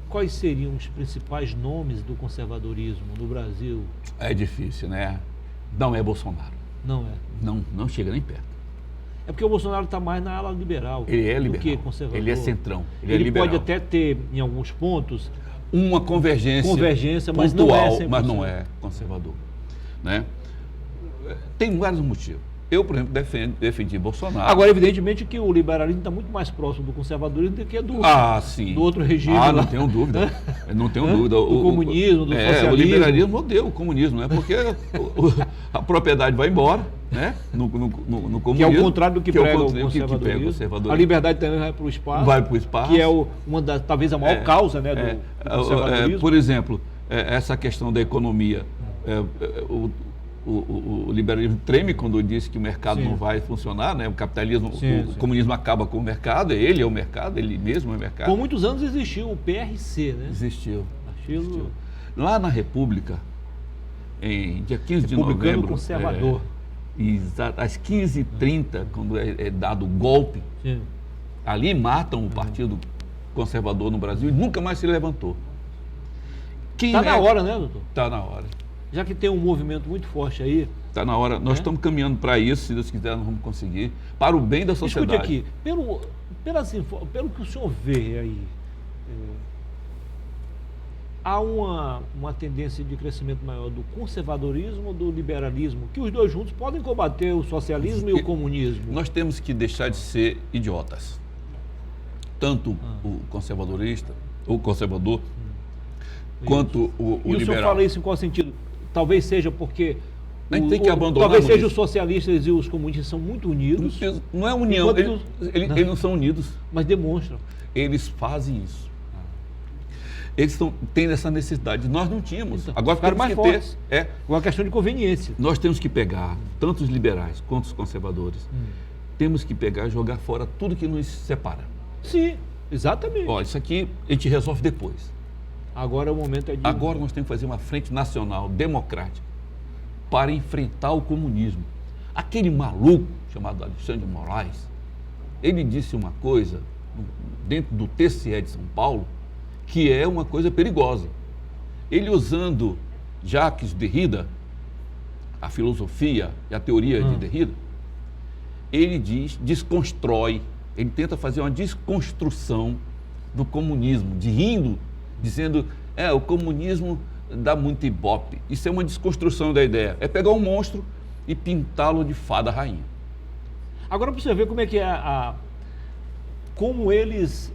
A: quais seriam os principais nomes do conservadorismo no Brasil?
G: É difícil, né? Não é Bolsonaro.
A: Não é.
G: Não chega nem perto.
A: É porque o Bolsonaro está mais na ala liberal
G: Ele é
A: do
G: liberal.
A: que conservador.
G: Ele é centrão. Ele é
A: Ele
G: liberal.
A: pode até ter, em alguns pontos,
G: Uma convergência
A: mas
G: pontual,
A: não é 100%.
G: mas não é conservador, né? Tem vários motivos. Eu, por exemplo, defendi Bolsonaro.
A: Agora, evidentemente que o liberalismo está muito mais próximo do conservadorismo do que
G: Sim.
A: do outro regime.
G: Não
A: lá.
G: tenho dúvida. Não tenho dúvida.
A: Do comunismo, do socialismo.
G: O liberalismo odeia o comunismo, né? Porque a propriedade vai embora, né? No comunismo.
A: Que é o contrário do que prega o
G: que prega o
A: conservadorismo.
G: conservadorismo.
A: A liberdade também vai para o espaço.
G: Vai para o espaço.
A: Que é talvez a maior causa, né, do conservadorismo.
G: Por exemplo, essa questão da economia. O liberalismo treme quando diz que o mercado
A: Sim.
G: não vai funcionar, né? O capitalismo,
A: Sim,
G: o
A: sim.
G: comunismo acaba com o mercado, ele é o mercado, ele mesmo é o mercado.
A: Por muitos anos existiu o PRC, né?
G: Existiu.
A: Aquilo...
G: Lá na República, em dia 15 de
A: Republicano
G: novembro,
A: conservador.
G: Exato, às 15h30, quando é dado o golpe,
A: Sim.
G: ali matam o Partido Conservador no Brasil e nunca mais se levantou.
A: Está na hora, né, doutor?
G: Está na hora.
A: Já que tem um movimento muito forte aí.
G: Está na hora. Nós estamos caminhando para isso, se Deus quiser, nós vamos conseguir, para o bem da sociedade.
A: Escute aqui, pelo que o senhor vê aí, há uma tendência de crescimento maior do conservadorismo ou do liberalismo, que os dois juntos podem combater o socialismo e o comunismo?
G: Nós temos que deixar de ser idiotas. Tanto o conservadorista, o conservador, quanto o
A: E o senhor
G: liberal.
A: fala isso em qual sentido? Talvez seja porque
G: A gente tem que abandonar
A: talvez
G: muito
A: seja os
G: isso.
A: socialistas e os comunistas são muito unidos,
G: Não é união,
A: Enquanto
G: eles não são unidos,
A: mas demonstram.
G: eles fazem isso. Eles têm essa necessidade, nós não tínhamos.
A: Então,
G: Agora
A: ficaram
G: temos
A: mais
G: que
A: fortes.
G: ter.
A: Uma questão de conveniência.
G: Nós temos que pegar, tanto os liberais quanto os conservadores, temos que pegar e jogar fora tudo que nos separa.
A: Sim, exatamente.
G: Olha, isso aqui a gente resolve depois.
A: Agora o momento é de...
G: Agora nós temos que fazer uma frente nacional democrática para enfrentar o comunismo. Aquele maluco chamado Alexandre de Moraes, ele disse uma coisa dentro do TCE de São Paulo que é uma coisa perigosa. Ele, usando Jacques Derrida, a filosofia e a teoria de Derrida, ele desconstrói, ele tenta fazer uma desconstrução do comunismo, dizendo, o comunismo dá muito ibope. Isso é uma desconstrução da ideia. É pegar um monstro e pintá-lo de fada rainha.
A: Agora para você ver como é que como eles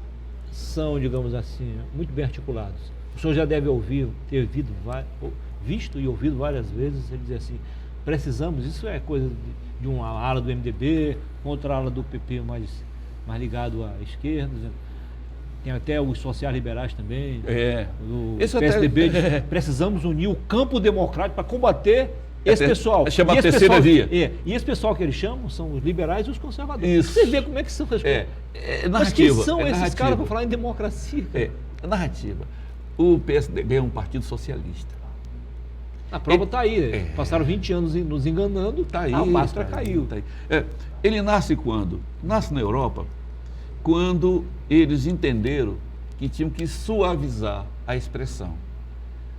A: são, digamos assim, muito bem articulados. O senhor já deve ter visto e ouvido várias vezes ele dizer assim, precisamos, isso é coisa de uma ala do MDB, outra ala do PP mais ligado à esquerda, tem até os sociais-liberais também, o
G: Esse
A: PSDB,
G: até...
A: precisamos unir o campo democrático para combater esse pessoal.
G: Chama
A: E esse
G: terceira
A: pessoal,
G: via.
A: E esse pessoal que eles chamam são os liberais e os conservadores.
G: Isso.
A: Você vê como é que são as coisas.
G: É
A: Mas quem
G: narrativa.
A: são esses
G: narrativa.
A: caras para falar em democracia?
G: É narrativa. O PSDB é um partido socialista.
A: A prova está aí. Passaram 20 anos nos enganando,
G: Tá aí,
A: a máscara
G: tá aí,
A: caiu.
G: tá aí. Ele nasce quando? Nasce na Europa, quando eles entenderam que tinham que suavizar a expressão.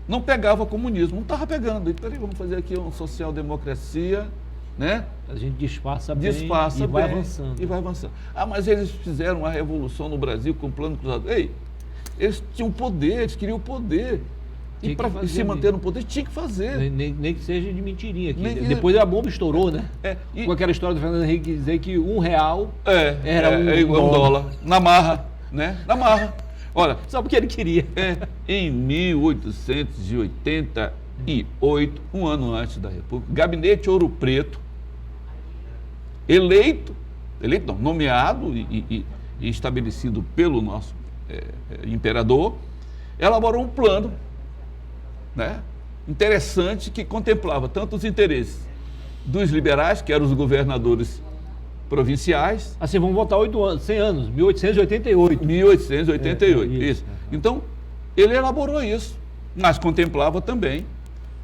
G: Não pegava comunismo, não estava pegando. Então, vamos fazer aqui uma social-democracia, né?
A: A gente disfarça bem
G: Disfarça
A: e vai
G: bem
A: avançando.
G: E vai avançando. Mas eles fizeram uma revolução no Brasil com o plano cruzado. Eles tinham poder, eles queriam poder.
A: Tinha
G: E
A: que
G: para
A: fazer
G: se manter
A: mesmo.
G: no poder, tinha que fazer.
A: Nem que seja de mentirinha aqui.
G: Nem que-
A: Depois a bomba estourou, né?
G: E-
A: Com aquela história do Fernando Henrique dizer que R$1 era
G: um dólar. Na marra, né? Na marra. Olha,
A: só porque ele queria.
G: em 1888, um ano antes da República, Gabinete Ouro Preto, nomeado e estabelecido pelo nosso imperador, elaborou um plano, né, interessante que contemplava tanto os interesses dos liberais, que eram os governadores provinciais,
A: Assim, vamos voltar 100 anos, 1888.
G: 1888,
A: isso.
G: isso. Então, ele elaborou isso, mas contemplava também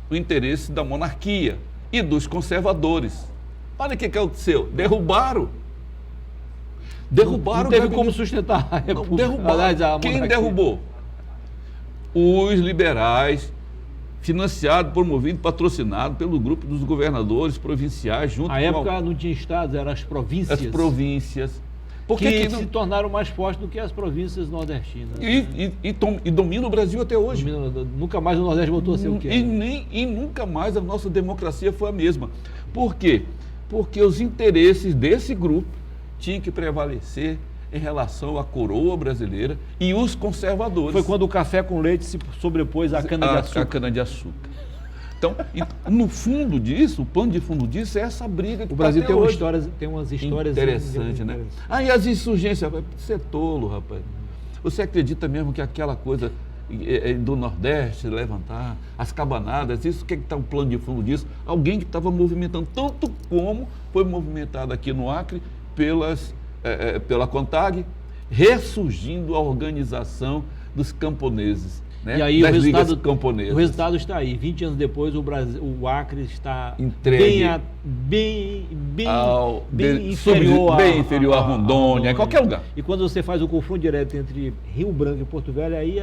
G: o interesse da monarquia e dos conservadores. Olha o que aconteceu, derrubaram
A: Não teve
G: o
A: como sustentar a
G: Não,
A: República.
G: derrubaram.
A: Aliás, a
G: Quem
A: monarquia.
G: derrubou? Os liberais, financiado, promovido, patrocinado pelo grupo dos governadores provinciais, junto
A: A
G: com
A: época não tinha estados, eram as províncias.
G: as províncias. Por
A: que
G: que não...
A: se tornaram mais fortes do que as províncias nordestinas.
G: E domina o Brasil até hoje.
A: Nunca mais o Nordeste voltou a ser o que era.
G: E nunca mais a nossa democracia foi a mesma. Por quê? Porque os interesses desse grupo tinham que prevalecer em relação à coroa brasileira e os conservadores.
A: Foi quando o café com leite se sobrepôs à cana-de-açúcar.
G: A cana-de-açúcar. Então, no fundo disso, o pano de fundo disso é essa briga que
A: O Brasil
G: tá até
A: tem,
G: hoje.
A: tem umas histórias
G: Interessante, né? E as insurgências, rapaz, você é tolo, rapaz. Você acredita mesmo que aquela coisa do Nordeste levantar, as cabanadas, isso, o que está o plano de fundo disso? Alguém que estava movimentando, tanto como foi movimentado aqui no Acre pela CONTAG, ressurgindo a organização dos camponeses. Né?
A: E aí
G: das
A: o
G: ligas camponesas.
A: resultado está aí. 20 anos depois, o Acre está
G: Entregue
A: bem
G: bem inferior a Rondônia, em qualquer lugar.
A: E quando você faz o confronto direto entre Rio Branco e Porto Velho, aí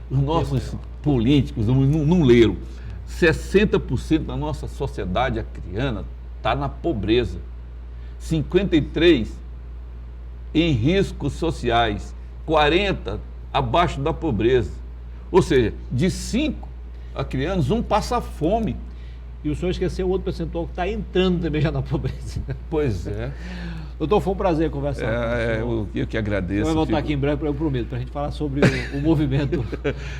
G: Os nossos políticos não leram. 60% da nossa sociedade acriana está na pobreza. 53% em riscos sociais. 40% abaixo da pobreza. Ou seja, de 5 acrianos, um passa fome.
A: E o senhor esqueceu outro percentual que está entrando também já na pobreza.
G: Pois é.
A: Doutor, foi um prazer conversar com o senhor.
G: Eu que agradeço.
A: Vai voltar aqui em breve, eu prometo, para a gente falar sobre o movimento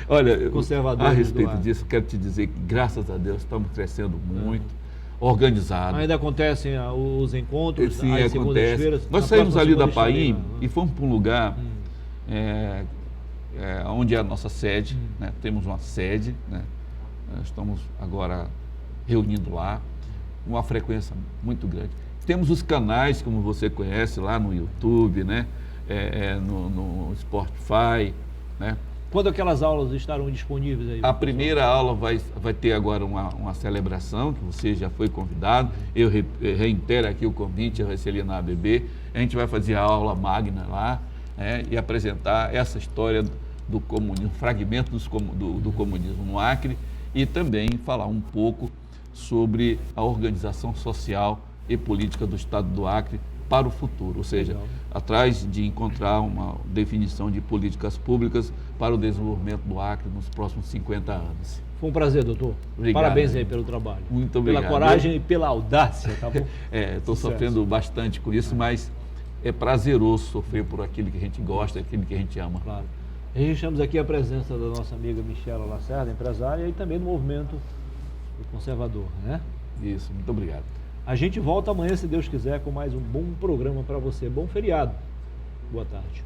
G: Olha,
A: conservador.
G: a respeito disso, quero te dizer que, graças a Deus, estamos crescendo muito, organizados.
A: Ainda acontecem os encontros,
G: Sim,
A: às
G: acontece.
A: segundas-feiras.
G: Nós
A: Na
G: saímos
A: próxima
G: ali da
A: segunda estarei
G: Paim
A: lá.
G: e fomos para um lugar onde é a nossa sede, né? Temos uma sede, né? Estamos agora reunindo lá, uma frequência muito grande. Temos os canais, como você conhece, lá no YouTube, né? No Spotify, né?
A: Quando aquelas aulas estarão disponíveis aí?
G: A primeira aula vai ter agora uma celebração, que você já foi convidado. Eu reitero aqui o convite, vai ser ali na ABB. A gente vai fazer a aula magna lá, né, e apresentar essa história do comunismo, fragmentos do comunismo no Acre, e também falar um pouco sobre a organização social e política do Estado do Acre para o futuro, ou seja, atrás de encontrar uma definição de políticas públicas para o desenvolvimento do Acre nos próximos 50 anos.
A: Foi um prazer, doutor.
G: Obrigado.
A: Parabéns aí pelo trabalho.
G: Muito obrigado.
A: Pela coragem e pela audácia, tá bom?
G: Estou sofrendo bastante com isso, mas é prazeroso sofrer por aquilo que a gente gosta, aquilo que a gente ama.
A: Claro. Registramos aqui a presença da nossa amiga Michela Lacerda, empresária, e também do movimento conservador, né?
G: Isso, muito obrigado.
A: A gente volta amanhã, se Deus quiser, com mais um bom programa para você. Bom feriado. Boa tarde.